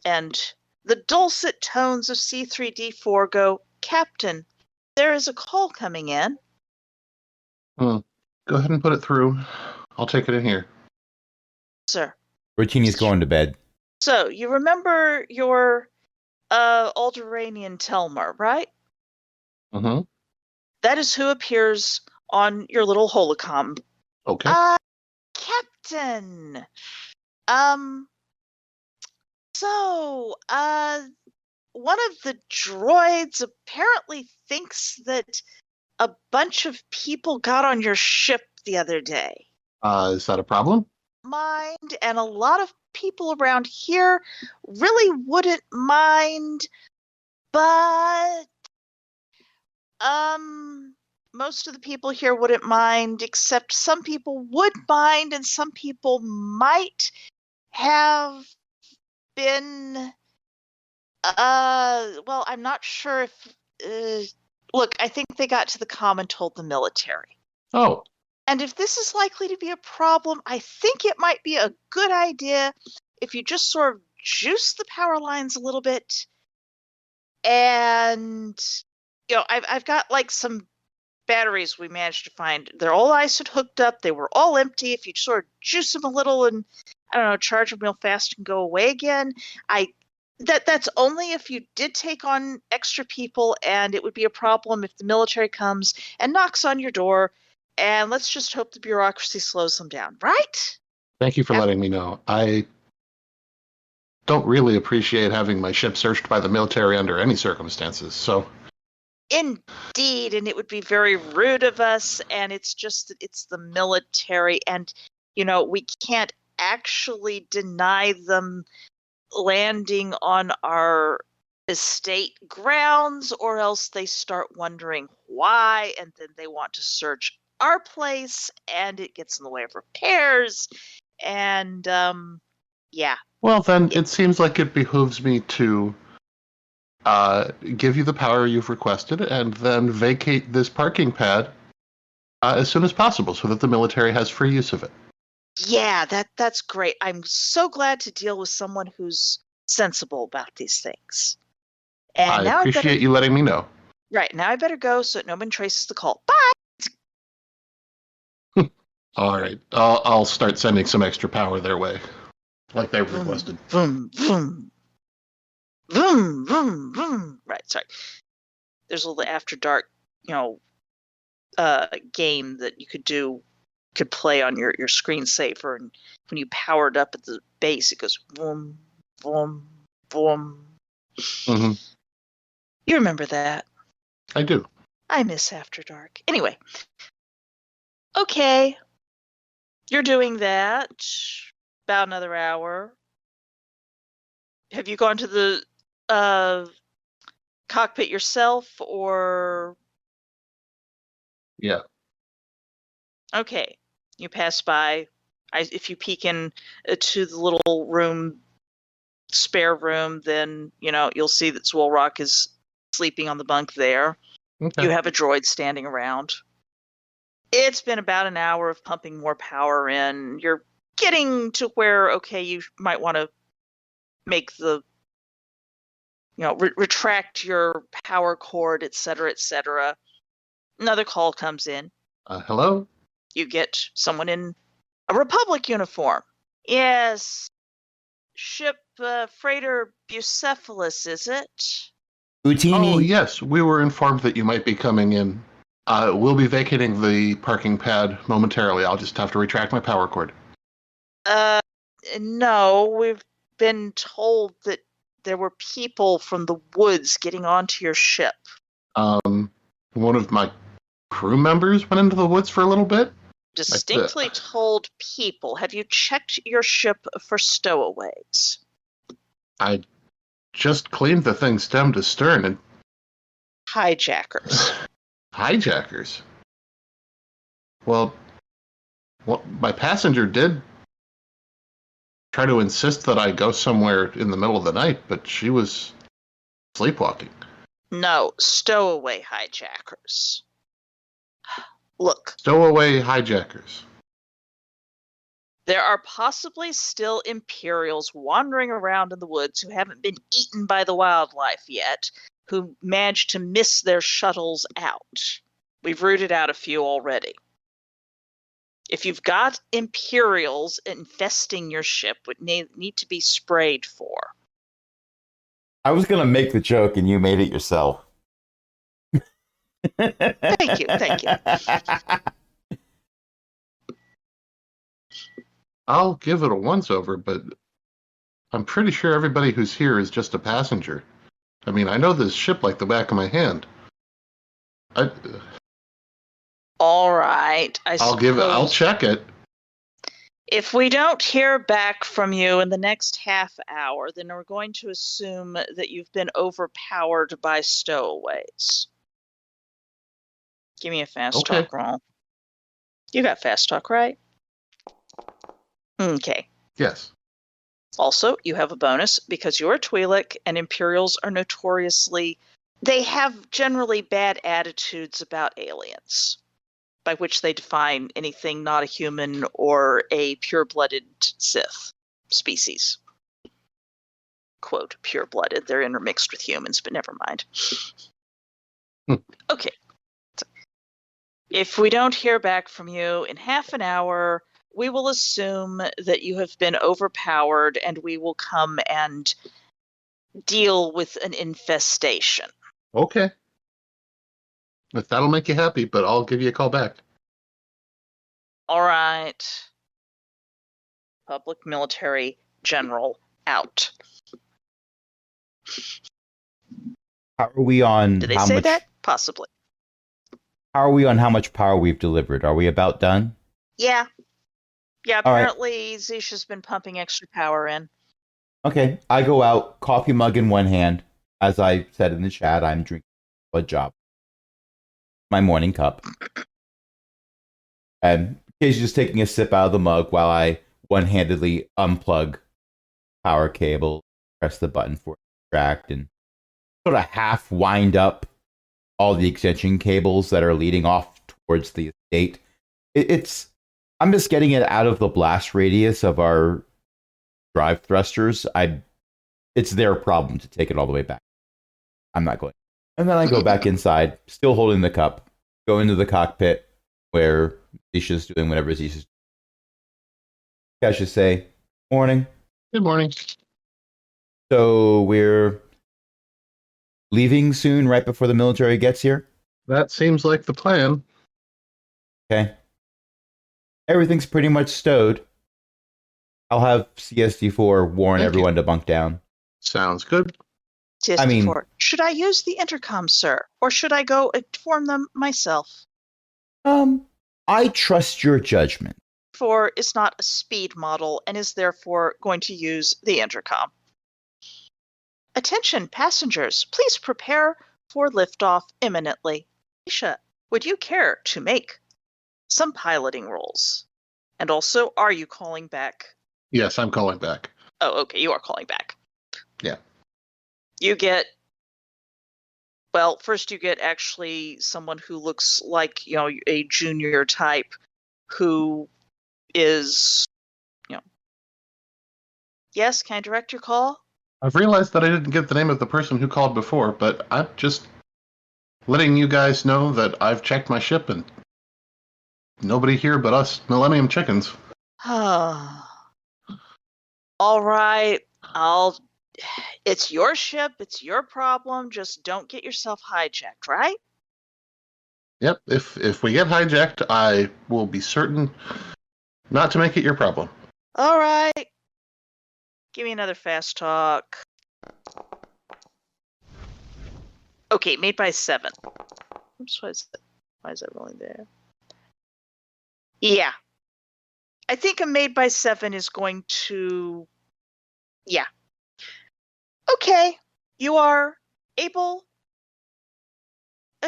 and the dulcet tones of C3D4 go, Captain, there is a call coming in. Go ahead and put it through. I'll take it in here. Sir. Rotini's going to bed. So, you remember your Alderanian Telmar, right? Mm-hmm. That is who appears on your little holocom. Okay. Captain! So, one of the droids apparently thinks that a bunch of people got on your ship the other day. Is that a problem? Mind, and a lot of people around here really wouldn't mind, but most of the people here wouldn't mind, except some people would mind, and some people might have been well, I'm not sure if look, I think they got to the comm and told the military. Oh, And if this is likely to be a problem, I think it might be a good idea if you just sort of juice the power lines a little bit. And I've got like some batteries we managed to find. They're all nice and hooked up. They were all empty. If you sort of juice them a little and I don't know, charge them real fast and go away again. That's only if you did take on extra people, and it would be a problem if the military comes and knocks on your door. And let's just hope the bureaucracy slows them down, right? thank you for Yeah. letting me know. I don't really appreciate having my ship searched by the military under any circumstances, so Indeed, and it would be very rude of us, and it's just that it's the military, and we can't actually deny them landing on our estate grounds, or else they start wondering why, and then they want to search our place, and it gets in the way of repairs, and yeah. well, then it seems like it behooves me to give you the power you've requested and then vacate this parking pad as soon as possible so that the military has free use of it. Yeah, that's great. I'm so glad to deal with someone who's sensible about these things. And I now appreciate you letting me know. Right, now I better go so that no one traces the call. Bye! All right, I'll start sending some extra power their way, like they requested. Vroom, vroom. Vroom, vroom, vroom. Right, sorry. There's a little after dark, game that you could play on your screensaver, and when you power it up at the base, it goes vroom, vroom, vroom. Mm-hmm. You remember that? I do. I miss After Dark. Anyway. Okay. You're doing that. About another hour. Have you gone to the cockpit yourself, or? Yeah. Okay. You pass by. If you peek in to the little spare room, then you'll see that Zwolrock is sleeping on the bunk there. Okay. You have a droid standing around. It's been about an hour of pumping more power in. You're getting to where, okay, you might want to make the, retract your power cord, et cetera. Another call comes in. Hello? You get someone in a Republic uniform. Yes. Ship freighter Bucephalus, is it? Utini. Oh, yes. We were informed that you might be coming in. We'll be vacating the parking pad momentarily. I'll just have to retract my power cord. No. We've been told that there were people from the woods getting onto your ship. One of my crew members went into the woods for a little bit. Distinctly told people. Have you checked your ship for stowaways? I just cleaned the thing stem to stern and... Hijackers. Hijackers? Well, my passenger did try to insist that I go somewhere in the middle of the night, but she was sleepwalking. No, stowaway hijackers. Look. Stowaway hijackers. There are possibly still Imperials wandering around in the woods who haven't been eaten by the wildlife yet, who managed to miss their shuttles out. We've rooted out a few already. If you've got Imperials infesting your ship, would need to be sprayed for. I was going to make the joke and you made it yourself. Thank you. I'll give it a once-over, but I'm pretty sure everybody who's here is just a passenger. I mean, I know this ship like the back of my hand. All right. I'll check it. If we don't hear back from you in the next half hour, then we're going to assume that you've been overpowered by stowaways. Give me a fast Okay. talk roll. You got fast talk, right? Okay. Yes. Also, you have a bonus because you're a Twi'lek, and Imperials are notoriously... They have generally bad attitudes about aliens, by which they define anything not a human or a pure-blooded Sith species. Quote, pure-blooded. They're intermixed with humans, but never mind. Okay. If we don't hear back from you in half an hour, we will assume that you have been overpowered and we will come and deal with an infestation. Okay. If that'll make you happy, but I'll give you a call back. All right. Public Military General out. How are we on Did they how say much that? Possibly. how are we on how much power we've delivered? Are we about done? Yeah. Yeah, All right. apparently Zisha's been pumping extra power in. Okay. I go out, coffee mug in one hand. As I said in the chat, I'm drinking a job. My morning cup. And occasionally just taking a sip out of the mug while I one-handedly unplug power cable, press the button for extract, and sort of half wind up all the extension cables that are leading off towards the estate. I'm just getting it out of the blast radius of our drive thrusters. It's their problem to take it all the way back. I'm not going. And then I go back inside, still holding the cup, go into the cockpit where Zisha's doing whatever Zisha's doing. I should say, morning. Good morning. So we're leaving soon, right before the military gets here? That seems like the plan. Okay. Everything's pretty much stowed. I'll have CSD4 warn Thank everyone to bunk down. Sounds good. TSD4. I mean- Should I use the intercom, sir? Or should I go inform them myself? I trust your judgment. 4 is not a speed model and is therefore going to use the intercom. Attention, passengers. Please prepare for liftoff imminently. Isha, would you care to make some piloting rolls? And also, are you calling back? Yes, I'm calling back. Oh, okay, you are calling back. Yeah. You get... Well, first you get actually someone who looks like, a junior type who is, Yes, can I direct your call? I've realized that I didn't get the name of the person who called before, but I'm just letting you guys know that I've checked my ship and nobody here but us Millennium Chickens. All right, it's your ship, it's your problem, just don't get yourself hijacked, right? Yep, if we get hijacked, I will be certain not to make it your problem. All right. Give me another fast talk. Okay, made by 7. Oops, why is that rolling there? Yeah. I think a made by 7 is going to... Yeah. Okay. You are able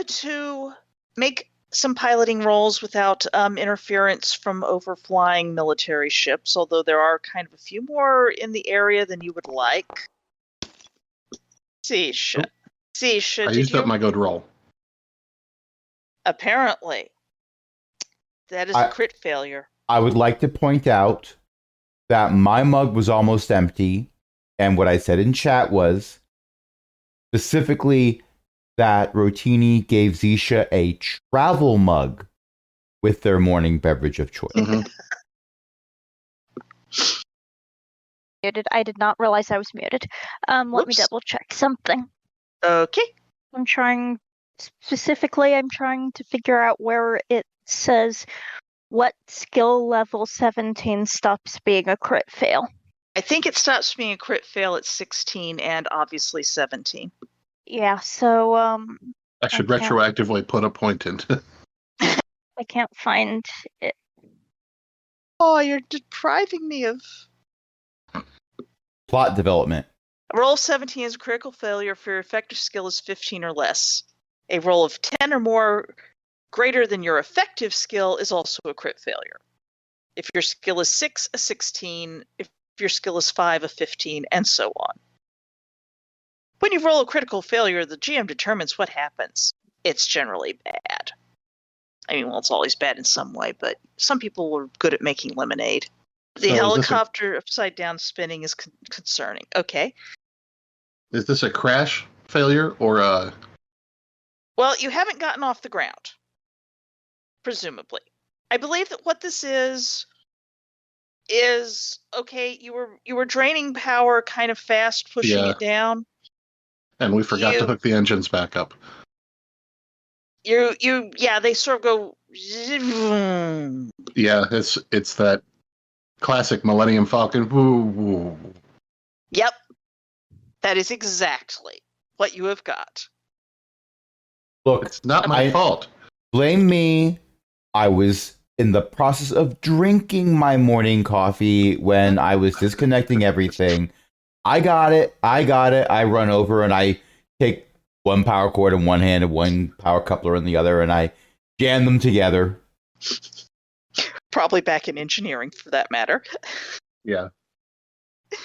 to make some piloting rolls without interference from overflying military ships, although there are kind of a few more in the area than you would like. Zisha. Zisha, I did used you... up my good roll. Apparently. That is a crit failure. I would like to point out that my mug was almost empty, and what I said in chat was specifically that Rotini gave Zisha a travel mug with their morning beverage of choice. Mhm. Muted. I did not realize I was muted. Let me Whoops. double check something. Okay. I'm trying to figure out where it says what skill level 17 stops being a crit fail. I think it stops being a crit fail at 16 and obviously 17. Yeah, so I should I can't- retroactively put a point into. I I can't find it. Oh, you're depriving me of... Plot development. A roll of 17 is a critical failure if your effective skill is 15 or less. A roll of 10 or more greater than your effective skill is also a crit failure. If your skill is 6, a 16. If your skill is 5, a 15, and so on. When you roll a critical failure, the GM determines what happens. It's generally bad. I mean, well, it's always bad in some way, but some people are good at making lemonade. The So helicopter upside down spinning is concerning. Okay. Is this a crash failure or a... Well, you haven't gotten off the ground, presumably. I believe that what this is okay, you were draining power kind of fast, pushing it down. And we forgot to hook the engines back up. They sort of go. Yeah, it's that classic Millennium Falcon. Woo, woo. Yep, that is exactly what you have got. Look, It's not my fault. Blame me. I was in the process of drinking my morning coffee when I was disconnecting everything. I got it. I run over and I take one power cord in one hand and one power coupler in the other, and I jam them together. Probably back in engineering, for that matter. Yeah.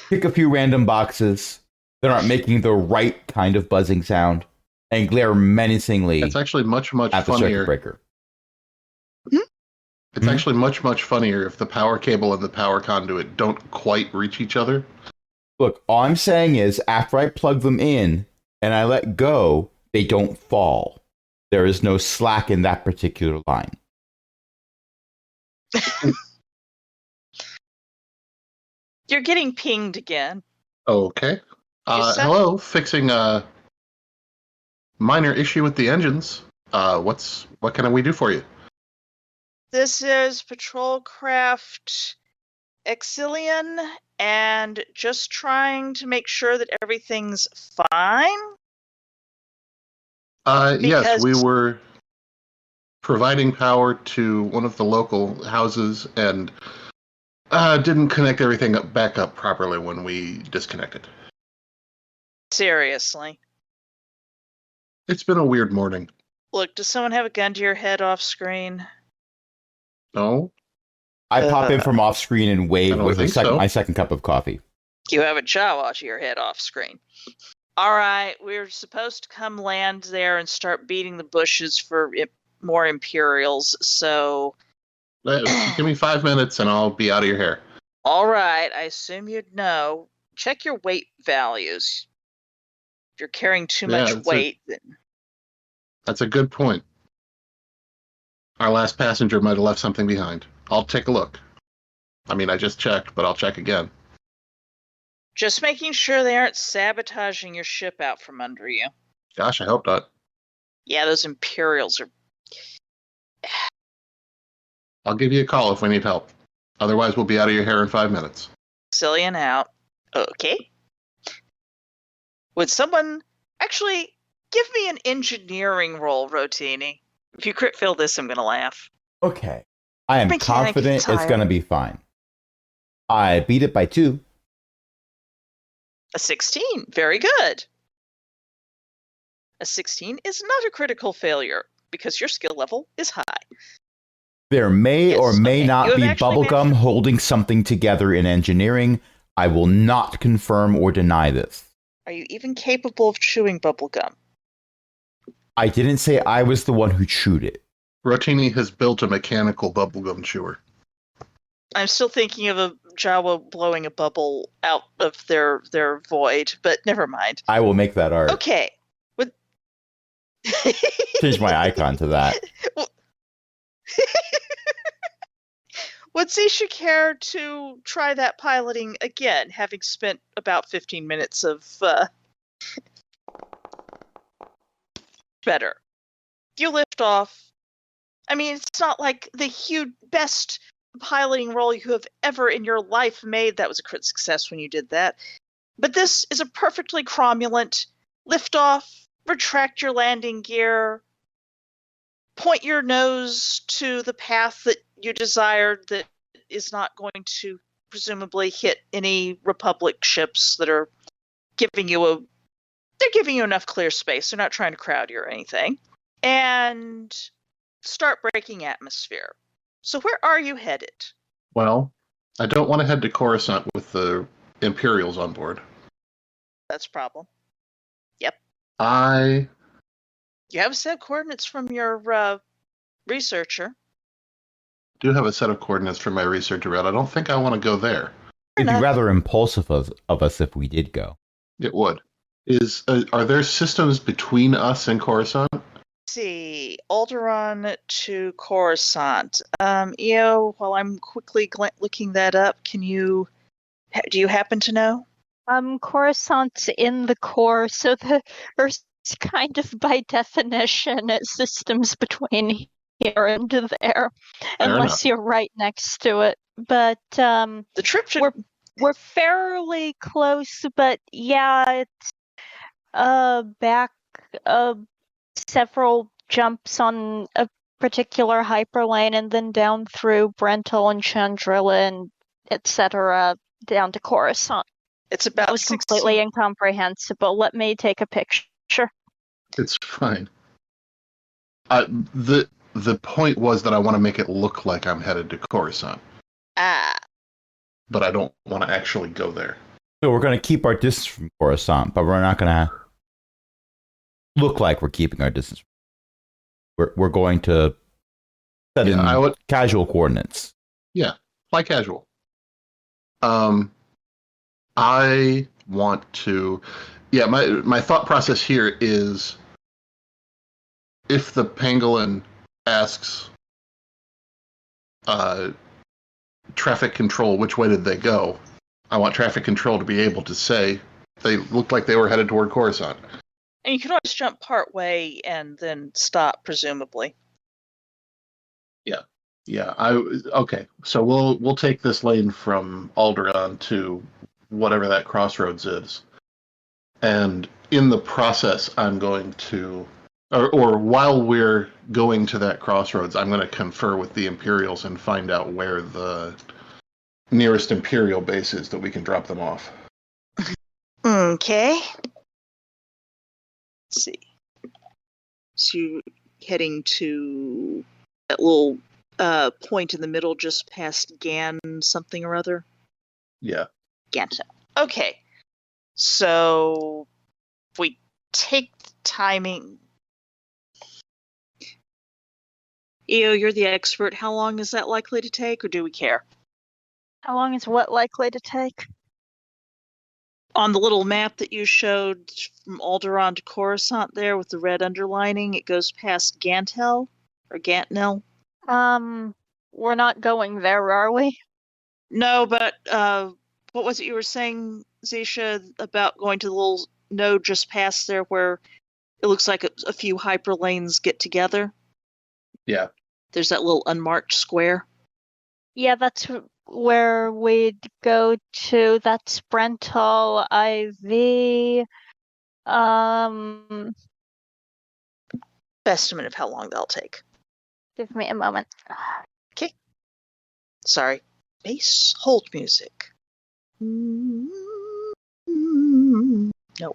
Pick a few random boxes that aren't making the right kind of buzzing sound, and glare menacingly It's actually much at the circuit funnier. breaker. It's actually much funnier if the power cable and the power conduit don't quite reach each other. Look, all I'm saying is after I plug them in and I let go, they don't fall. There is no slack in that particular line. You're getting pinged again. Okay. Hello, fixing a minor issue with the engines. What can we do for you? This is Patrol Craft Exilian, and just trying to make sure that everything's fine. Yes, we were providing power to one of the local houses and didn't connect everything back up properly when we disconnected. Seriously. It's been a weird morning. Look, does someone have a gun to your head off screen? No? I pop in from off screen and wave with my second cup of coffee. You have a Jawa to your head off screen. All right, we're supposed to come land there and start beating the bushes for more Imperials, so... Give me 5 minutes and I'll be out of your hair. All right, I assume you'd know. Check your weight values. If you're carrying too much weight, then... That's a good point. Our last passenger might have left something behind. I'll take a look. I mean, I just checked, but I'll check again. Just making sure they aren't sabotaging your ship out from under you. Gosh, I hope not. Yeah, those Imperials are... I'll give you a call if we need help. Otherwise, we'll be out of your hair in 5 minutes. Cillian out. Okay. Would someone... Actually, give me an engineering roll, Rotini. If you crit fail this, I'm going to laugh. Okay. I am confident it's going to be fine. I beat it by 2. A 16. Very good. A 16 is not a critical failure because your skill level is high. There may or may not be bubblegum holding something together in engineering. I will not confirm or deny this. Are you even capable of chewing bubblegum? I didn't say I was the one who chewed it. Rotini has built a mechanical bubblegum chewer. I'm still thinking of a Jawa blowing a bubble out of their void, but never mind. I will make that art. Okay. Change my icon to that. Would Zisha care to try that piloting again, having spent about 15 minutes of better? You lift off. I mean, it's not like the huge best piloting role you have ever in your life made. That was a crit success when you did that. But this is a perfectly cromulent lift off, retract your landing gear, point your nose to the path that you desired that is not going to presumably hit any Republic ships that are giving you enough clear space. They're not trying to crowd you or anything. And start breaking atmosphere. So where are you headed? Well, I don't want to head to Coruscant with the Imperials on board. That's a problem. I You have a set of coordinates from your researcher. do have a set of coordinates for my researcher route. I don't think I want to go there. It'd be enough. rather impulsive of us if we did go. It would. Are there systems between us and Coruscant? Let's see, Alderaan to Coruscant. Eo, while I'm quickly looking that up, do you happen to know? Coruscant's in the core, so there's kind of by definition systems between here and there, unless you're right next to it. But The trip should. we're fairly close. But yeah, it's back several jumps on a particular hyperlane, and then down through Brental and Chandrilla and etc. down to Coruscant. It's That about was completely incomprehensible. Let me take a picture. It's fine. The point was that I want to make it look like I'm headed to Coruscant, but I don't want to actually go there. So we're going to keep our distance from Coruscant, but we're not going to look like we're keeping our distance. We're going to set in casual coordinates. Yeah, fly casual. I want to. Yeah, my thought process here is, if the pangolin asks traffic control which way did they go, I want traffic control to be able to say they looked like they were headed toward Coruscant. And you can always jump part way and then stop, presumably. Yeah. Okay. So we'll take this lane from Alderaan to whatever that crossroads is, and in the process, I'm going to, or while we're going to that crossroads, I'm going to confer with the Imperials and find out where the nearest Imperial base is that we can drop them off. Okay. Let's see. So you're heading to that little point in the middle just past Gan something or other? Yeah. Ganta. Okay. So if we take the timing. Eo, you're the expert. How long is that likely to take, or do we care? How long is what likely to take? On the little map that you showed from Alderaan to Coruscant there with the red underlining, it goes past Gantel or Gantnell. We're not going there, are we? No, but what was it you were saying, Zisha, about going to the little node just past there where it looks like a few hyperlanes get together? Yeah. There's that little unmarked square. Yeah, that's where we'd go to. That's Brental, IV. Estimate of how long they'll take. Give me a moment. Okay. Sorry. Bass hold music. No,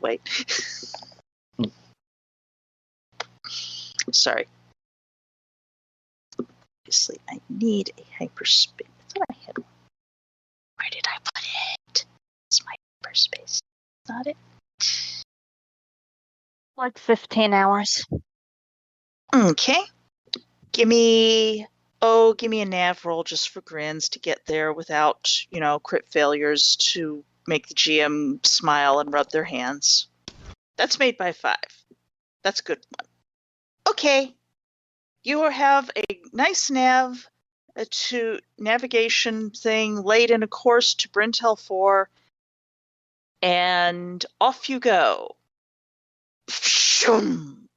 wait. Sorry. Obviously, I need a hyperspace. I thought I had one. Where did I put it? It's my hyperspace. Not it. Like 15 hours. Okay. Give me a nav roll just for grins to get there without, crit failures to make the GM smile and rub their hands. That's made by 5. That's a good one. Okay. You have a nice navigation thing laid in a course to Brentel 4, and off you go. Shoom!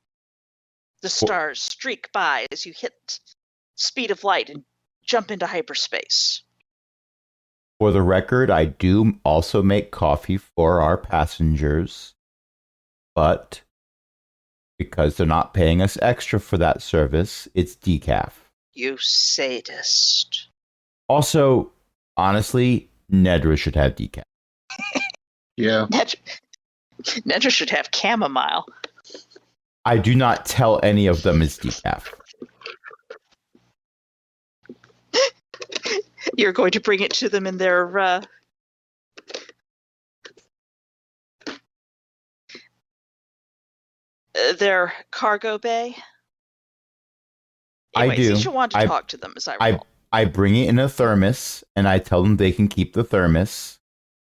The stars streak by as you hit speed of light and jump into hyperspace. For the record, I do also make coffee for our passengers, but Because they're not paying us extra for that service. It's decaf. You sadist. Also, honestly, Nedra should have decaf. Yeah. Nedra should have chamomile. I do not tell any of them it's decaf. You're going to bring it to them in their cargo bay? Anyways, I do. You should want to talk to them, as I recall. I bring it in a thermos, and I tell them they can keep the thermos.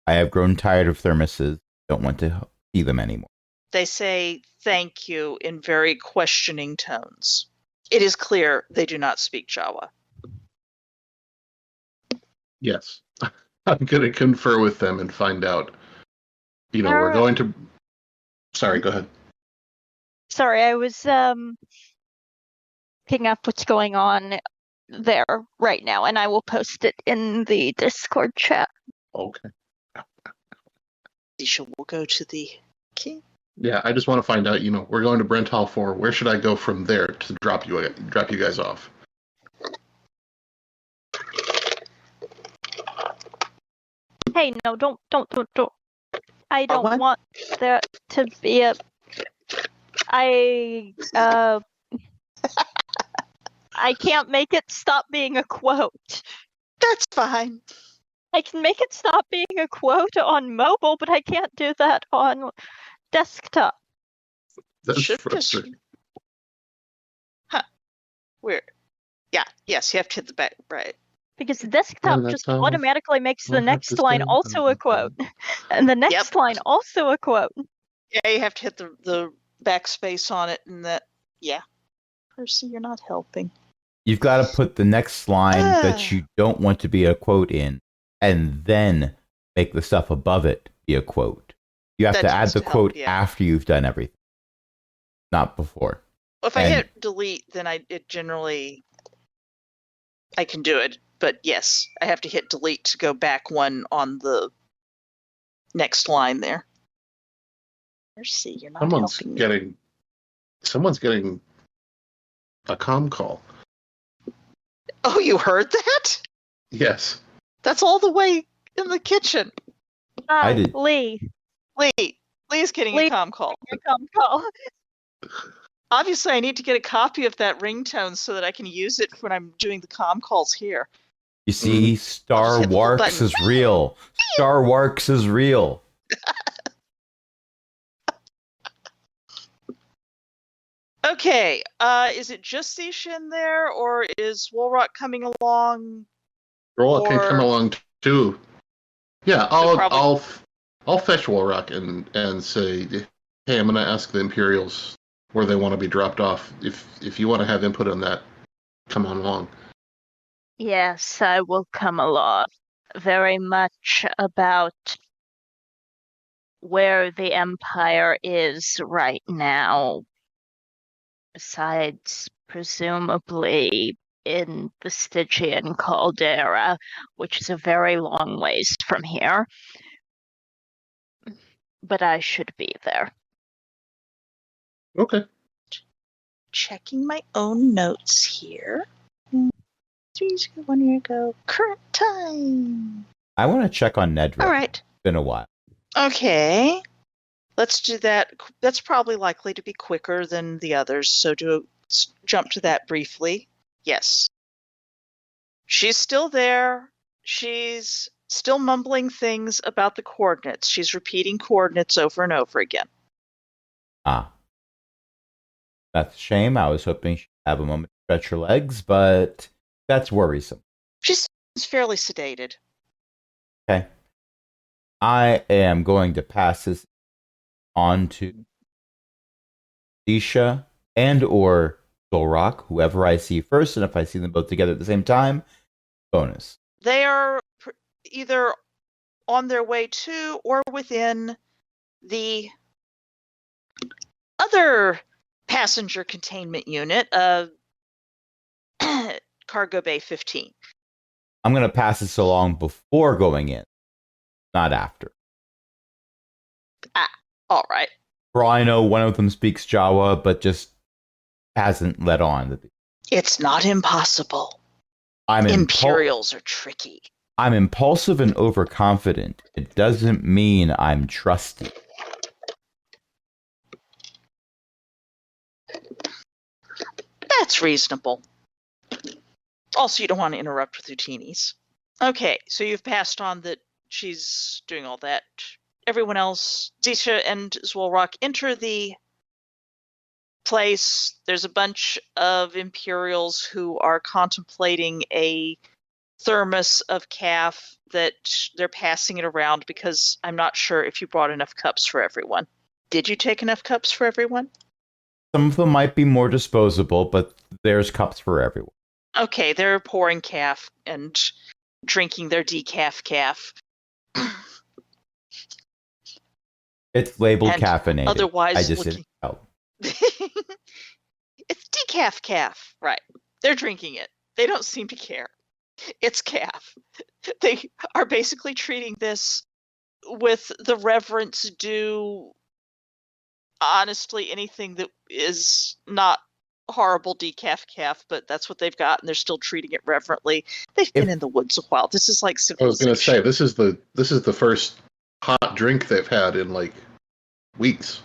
I have grown tired of thermoses. Don't want to see them anymore. They say thank you in very questioning tones. It is clear they do not speak Jawa. Yes. I'm going to confer with them and find out. We're going to... Sorry, go ahead. Sorry, I was picking up what's going on there right now, and I will post it in the Discord chat. Okay. Isha will go to the king. Yeah, I just want to find out, we're going to Brent Hall 4. Where should I go from there to drop you guys off? Hey, no, don't. I don't what? want there to be a. I can't make it stop being a quote. That's fine. I can make it stop being a quote on mobile, but I can't do that on desktop. That's Should frustrating. Huh. Weird. Yeah, yes, you have to hit the back, right. Because desktop that's just all. automatically makes the We'll have next to line stand also on a quote. And the next line also a quote. Yeah, you have to hit the backspace on it, and that, yeah. Percy, you're not helping. You've got to put the next line that you don't want to be a quote in, and then make the stuff above it be a quote. You have That to add tends the to help, quote yeah. after you've done everything, not before. Well, if I hit delete, then I can do it. But yes, I have to hit delete to go back one on the next line there. Percy, you're not helping me. Someone's getting a comm call. Oh, you heard that? Yes. That's all the way in the kitchen. I did. Lee's getting a comm call. Obviously, I need to get a copy of that ringtone so that I can use it when I'm doing the comm calls here. You see, Star Warks is real. Star Warks is real. Okay, is it just Isha in there, or is Woolrock coming along? Woolrock can come along too. Yeah, I'll fetch Woolrock and say, hey, I'm going to ask the Imperials where they want to be dropped off. If you want to have input on that, come on along. Yes, I will come along. Very much about where the Empire is right now. Besides, presumably in the Stygian caldera, which is a very long ways from here. But I should be there. Okay. Checking my own notes here. 3 years ago, 1 year ago, current time. I want to check on Nedra. All right. It's been a while. Okay. Let's do that. That's probably likely to be quicker than the others, so jump to that briefly. Yes. She's still there. She's still mumbling things about the coordinates. She's repeating coordinates over and over again. Ah. That's a shame. I was hoping she'd have a moment to stretch her legs, but that's worrisome. She's fairly sedated. Okay. I am going to pass this on to Isha and or Golrock, whoever I see first, and if I see them both together at the same time, bonus. They are either on their way to or within the other passenger containment unit of Cargo Bay 15. I'm going to pass this along before going in, not after. All right. For all I know, one of them speaks Jawa, but just hasn't let on. It's not impossible. Imperials are tricky. I'm impulsive and overconfident. It doesn't mean I'm trusty. That's reasonable. Also, you don't want to interrupt with Houtinis. Okay, so you've passed on that she's doing all that. Everyone else, Zisha and Zwolrock, enter the place. There's a bunch of Imperials who are contemplating a thermos of calf that they're passing it around because I'm not sure if you brought enough cups for everyone. Did you take enough cups for everyone? Some of them might be more disposable, but there's cups for everyone. Okay, they're pouring calf and drinking their decaf calf. It's labeled And caffeinated. otherwise I just looking- didn't tell. It's decaf calf, right? They're drinking it. They don't seem to care. It's calf. They are basically treating this with the reverence due, honestly, anything that is not horrible decaf calf, but that's what they've got, and they're still treating it reverently. They've been in the woods a while. This is like I was civilization. going to say this is the first hot drink they've had in like weeks.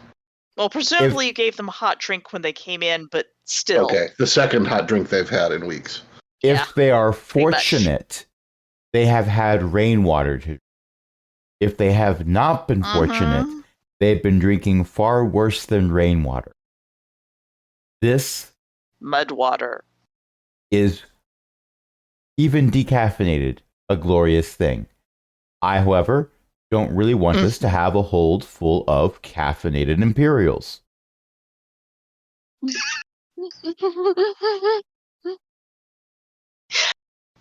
Well, presumably you gave them a hot drink when they came in, but still. Okay, the second hot drink they've had in weeks. Yeah, If they are pretty much. fortunate, they have had rainwater to drink. If they have not been fortunate, they've been drinking far worse than rainwater. This Mud water. is, even decaffeinated, a glorious thing. I, however, don't really want this to have a hold full of caffeinated Imperials.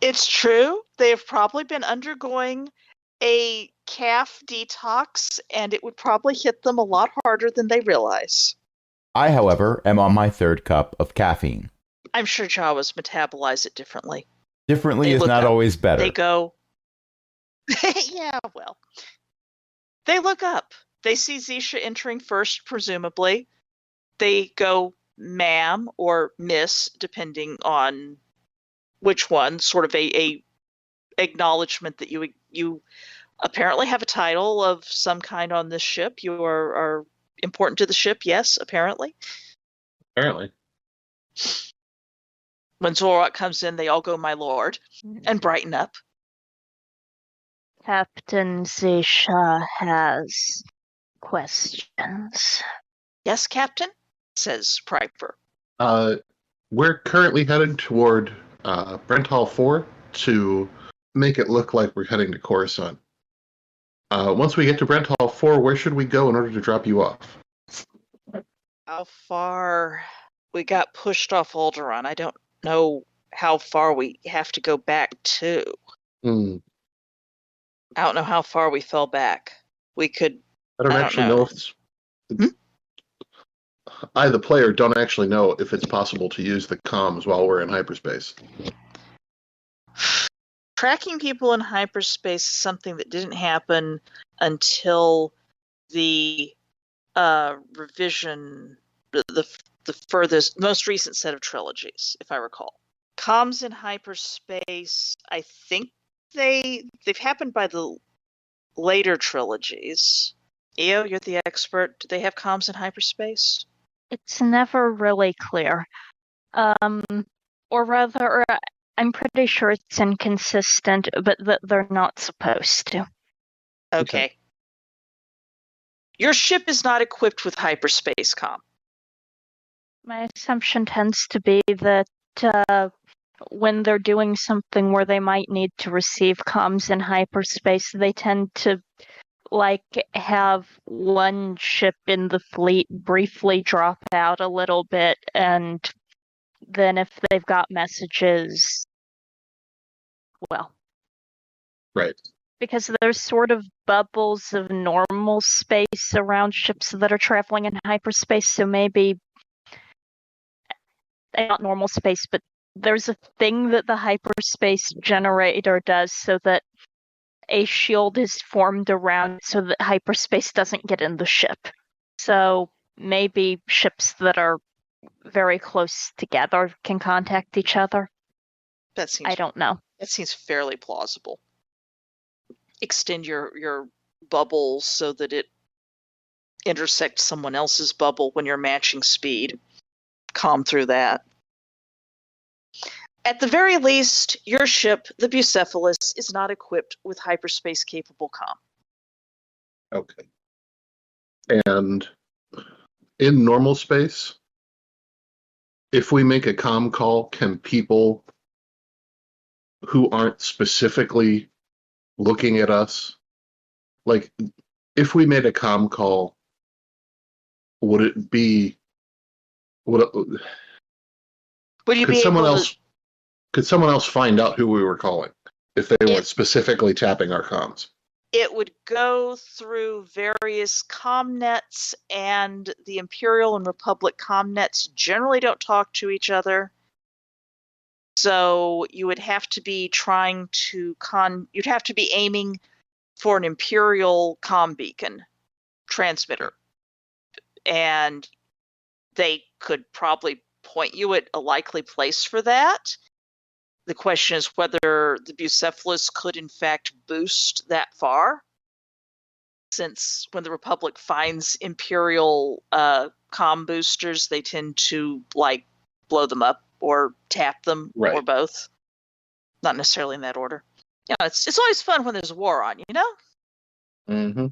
It's true. They have probably been undergoing a calf detox, and it would probably hit them a lot harder than they realize. I, however, am on my third cup of caffeine. I'm sure Jawas metabolize it differently. Differently They is look not up. always better. They go, yeah, well. They look up. They see Zisha entering first, presumably. They go, ma'am, or miss, depending on which one, sort of a acknowledgement that you apparently have a title of some kind on this ship. You are important to the ship, yes, apparently. Apparently. When Zorok comes in, they all go, my lord, and brighten up. Captain Zisha has questions. Yes, Captain, says Piper. We're currently headed toward Brent Hall 4 to make it look like we're heading to Coruscant. Once we get to Brent Hall 4, where should we go in order to drop you off? How far we got pushed off Alderaan? I don't know how far we have to go back to. I don't know how far we fell back. We could. I don't actually know if it's. I, the player, don't actually know if it's possible to use the comms while we're in hyperspace. Tracking people in hyperspace is something that didn't happen until the revision, the furthest, most recent set of trilogies, if I recall. Comms in hyperspace, I think they've happened by the later trilogies. Eo, you're the expert. Do they have comms in hyperspace? It's never really clear. Or rather, I'm pretty sure it's inconsistent, but that they're not supposed to. Okay. Your ship is not equipped with hyperspace comm. My assumption tends to be that when they're doing something where they might need to receive comms in hyperspace, they tend to have one ship in the fleet briefly drop out a little bit, and then if they've got messages, well. Right. Because there's sort of bubbles of normal space around ships that are traveling in hyperspace, so maybe not normal space, but there's a thing that the hyperspace generator does so that a shield is formed around so that hyperspace doesn't get in the ship. So maybe ships that are very close together can contact each other. That seems I don't know. that seems fairly plausible. Extend your bubble so that it intersects someone else's bubble when you're matching speed. Calm through that. At the very least, your ship, the Bucephalus, is not equipped with hyperspace-capable comm. Okay. And in normal space, if we make a comm call, can people who aren't specifically looking at us, like, if we made a comm call, would it be, would it, Would you could be someone able else could someone else find out who we were calling if they weren't specifically tapping our comms? It would go through various comnets, and the Imperial and Republic comnets generally don't talk to each other. So you would have to be trying to you'd have to be aiming for an Imperial comm beacon transmitter. And they could probably point you at a likely place for that. The question is whether the Bucephalus could in fact boost that far. Since when the Republic finds Imperial comm boosters, they tend to like blow them up or tap them, Right. or both. Not necessarily in that order. You know, it's always fun when there's a war on, you know? Mm-hmm.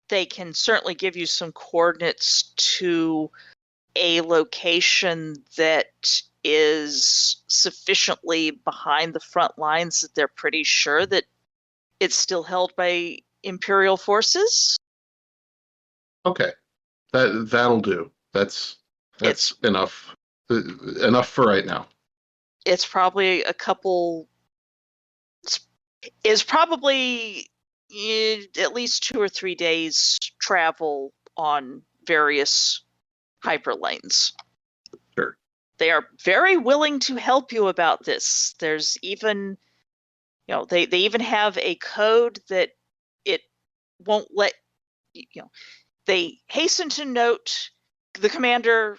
They can certainly give you some coordinates to a location that is sufficiently behind the front lines that they're pretty sure that it's still held by Imperial forces. Okay, that'll do. That's enough. Enough for right now. It's probably a couple. Is probably at least 2 or 3 days travel on various hyperlanes. Sure. They are very willing to help you about this. There's even, they even have a code that it won't let, they hasten to note the commander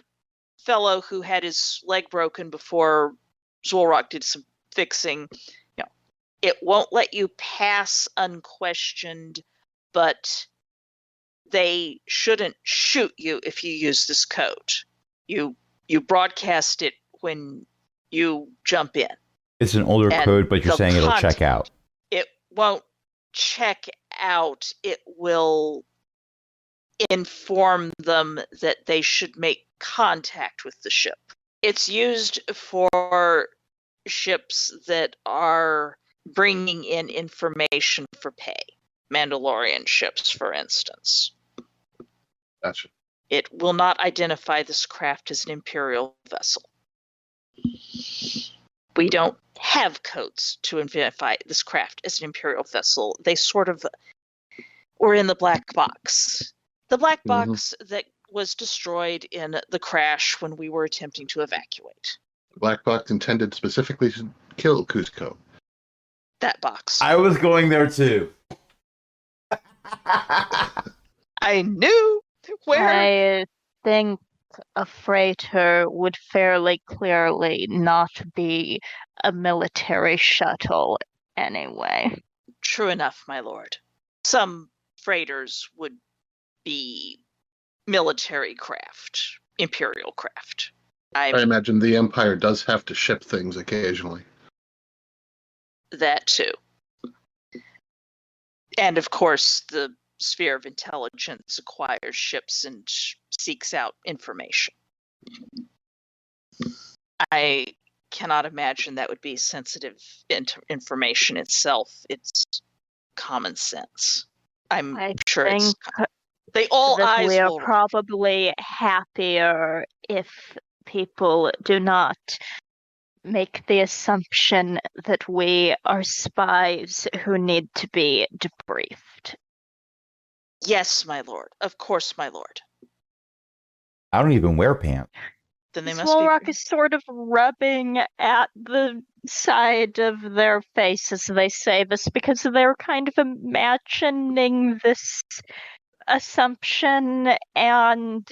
fellow who had his leg broken before Zolrock did some fixing. It won't let you pass unquestioned, but they shouldn't shoot you if you use this code. You broadcast it when you jump in. It's an older And code, but you're saying it'll check out. It won't check out. It will inform them that they should make contact with the ship. It's used for ships that are bringing in information for pay. Mandalorian ships, for instance. Gotcha. It will not identify this craft as an Imperial vessel. We don't have codes to identify this craft as an Imperial vessel. They sort of were in the black box. The black box that was destroyed in the crash when we were attempting to evacuate. The black box intended specifically to kill Cusco. That box. I was going there too. I knew where. I think a freighter would fairly clearly not be a military shuttle anyway. True enough, my lord. Some freighters would be military craft, Imperial craft. I imagine the Empire does have to ship things occasionally. That too. And of course, the sphere of intelligence acquires ships and seeks out information. I cannot imagine that would be sensitive information itself. It's common sense. I'm sure it's. They all eyes we are will probably happier if people do not make the assumption that we are spies who need to be debriefed. Yes, my lord. Of course, my lord. I don't even wear pants. Then they must Zolrock be. is sort of rubbing at the side of their face as they say this because they're kind of imagining this assumption, and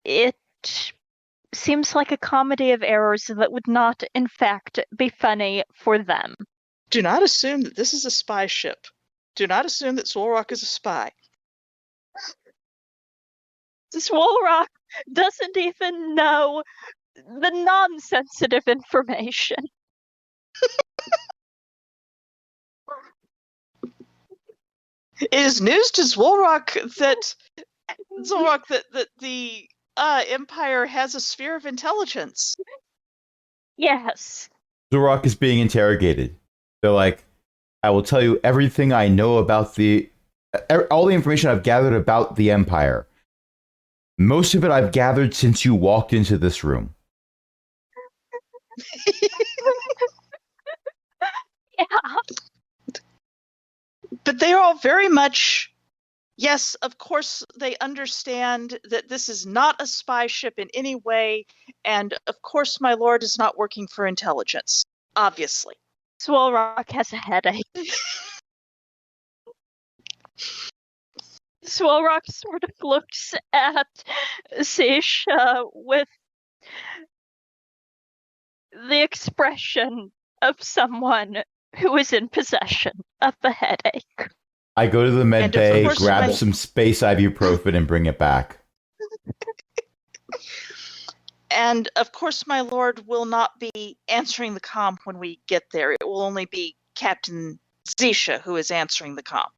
it seems like a comedy of errors that would not, in fact, be funny for them. Do not assume that this is a spy ship. Do not assume that Solrock is a spy. Swolrock doesn't even know the non-sensitive information. It is news to Solrock that the Empire has a sphere of intelligence. Yes. Zorok is being interrogated. They're like, I will tell you everything I know about all the information I've gathered about the Empire. Most of it I've gathered since you walked into this room. Yeah. But they are all very much, yes, of course, they understand that this is not a spy ship in any way, and of course, my lord is not working for intelligence, obviously. Swolrock has a headache. Swolrock sort of looks at Sisha with the expression of someone who is in possession of a headache. I go to the med And of bay, course, grab some space ibuprofen, and bring it back. And of course, my lord will not be answering the comm when we get there. It will only be Captain Zisha who is answering the comm.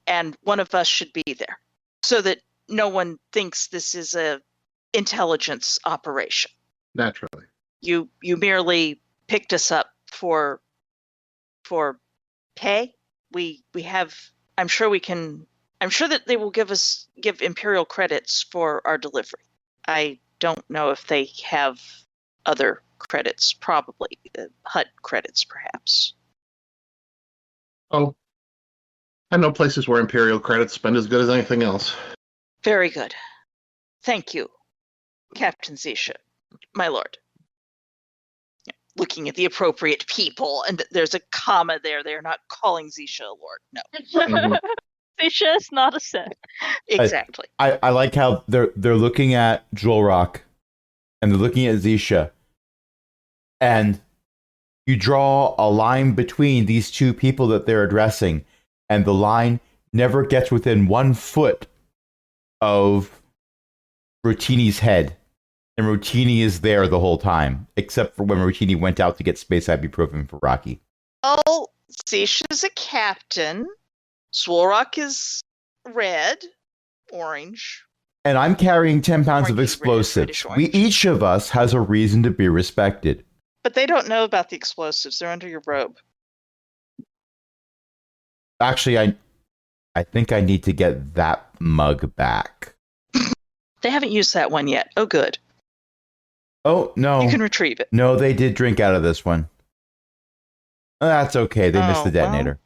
And one of us should be there so that no one thinks this is a intelligence operation. Naturally. You merely picked us up for pay. We have, I'm sure that they will give Imperial credits for our delivery. I don't know if they have other credits, probably HUT credits perhaps. Oh, I know places where Imperial credits spend as good as anything else. Very good. Thank you, Captain Zisha, my lord. Looking at the appropriate people, and there's a comma there. They're not calling Zisha a lord. No. Zisha is not a Sith. Exactly. I like how they're looking at Jolrock, and they're looking at Zisha, and you draw a line between these two people that they're addressing, and the line never gets within 1 foot of Rotini's head. And Rotini is there the whole time, except for when Rotini went out to get space ibuprofen for Rocky. Oh, Zisha's a captain. Swolrock is red, orange. And I'm carrying 10 pounds of Orangey, explosives. reddish orange. Each of us has a reason to be respected. But they don't know about the explosives. They're under your robe. Actually, I think I need to get that mug back. They haven't used that one yet. Oh, good. Oh, no. You can retrieve it. No, they did drink out of this one. That's okay. They missed the detonator.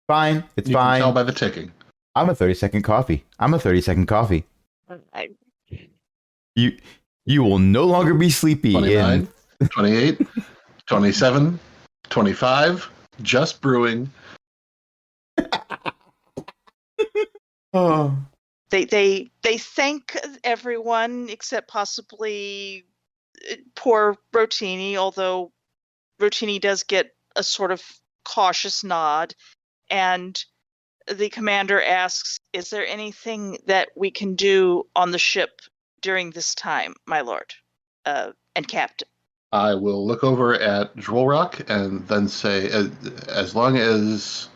Fine. It's You fine. can tell by the ticking. I'm a 30-second coffee. You will no longer be sleepy 29, in 28, 27, 25, just brewing. Oh. They thank everyone except possibly poor Rotini, although Rotini does get a sort of cautious nod. And the commander asks, is there anything that we can do on the ship during this time, my lord and captain? I will look over at Jewelrock and then say, as long as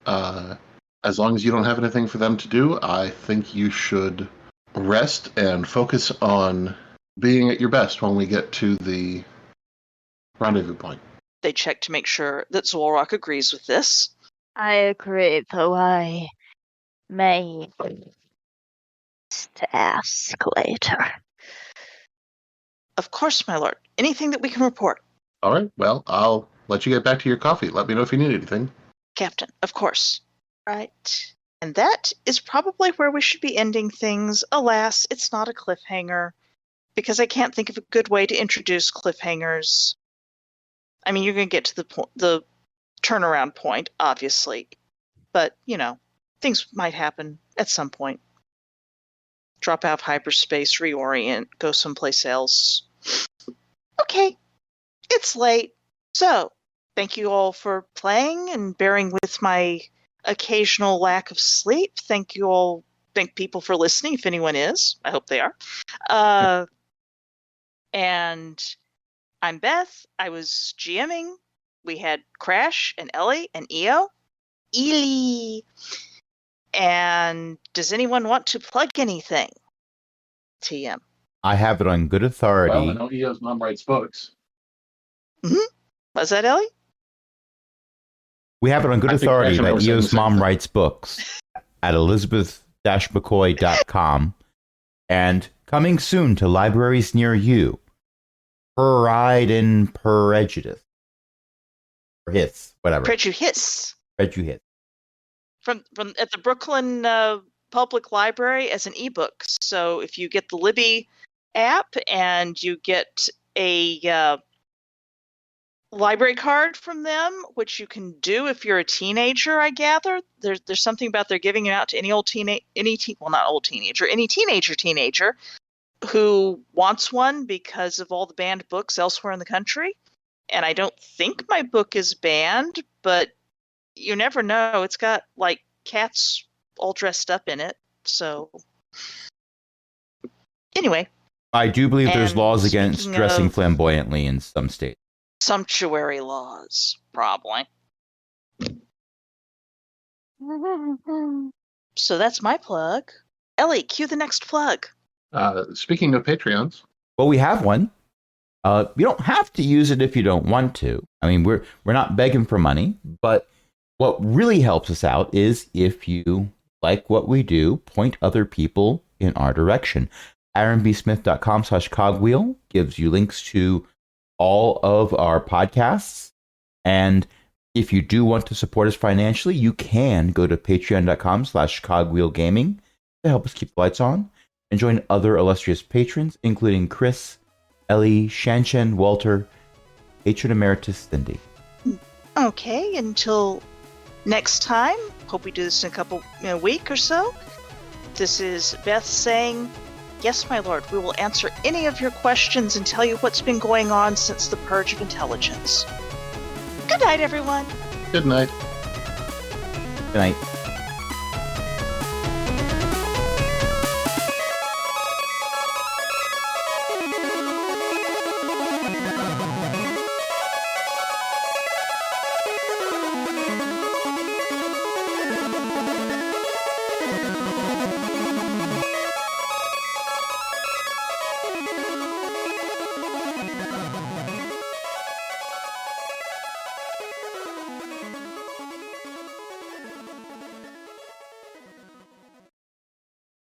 you don't have anything for them to do, I think you should rest and focus on being at your best when we get to the rendezvous point. They check to make sure that Zolrock agrees with this. I agree, though I may to ask later. Of course, my lord. Anything that we can report. All right, well, I'll let you get back to your coffee. Let me know if you need anything. Captain, of course. Right. And that is probably where we should be ending things. Alas, it's not a cliffhanger, because I can't think of a good way to introduce cliffhangers. I mean, you're going to get to the turnaround point, obviously. But, things might happen at some point. Drop out of hyperspace, reorient, go someplace else. Okay, it's late. So, thank you all for playing and bearing with my occasional lack of sleep. Thank people for listening, if anyone is. I hope they are. And I'm Beth. I was GMing. We had Crash and Ellie and EO. Ely. And does anyone want to plug anything? TM. I have it on good authority. Well, I know EO's mom writes books. Was that Ellie? We have it on good I think authority Crash and I that were saying EO's the same mom thing. writes books at elizabeth-mccoy.com. And coming soon to libraries near you. Pride and Prejudice. Or Hits, whatever. Prejudice. Prejudice. From at the Brooklyn Public Library as an ebook. So if you get the Libby app and you get a library card from them, which you can do if you're a teenager, I gather. There's something about they're giving it out to any teenager who wants one because of all the banned books elsewhere in the country. And I don't think my book is banned, but you never know. It's got like cats all dressed up in it. So anyway, I do believe there's And laws against speaking dressing of- flamboyantly in some states. sumptuary laws, probably. So that's my plug. Ellie, cue the next plug. Speaking of Patreons, Well, we have one. You don't have to use it if you don't want to. I mean, we're not begging for money, but what really helps us out is if you like what we do, point other people in our direction. aaronbsmith.com/cogwheel gives you links to all of our podcasts. And if you do want to support us financially, you can go to patreon.com/cogwheelgaming to help us keep the lights on and join other illustrious patrons, including Chris, Ellie, Shanshan, Walter, Patron Emeritus Cindy. Okay, until next time. Hope we do this in a week or so. This is Beth saying, yes, my lord, we will answer any of your questions and tell you what's been going on since the Purge of Intelligence. Good night, everyone. good night. Good night.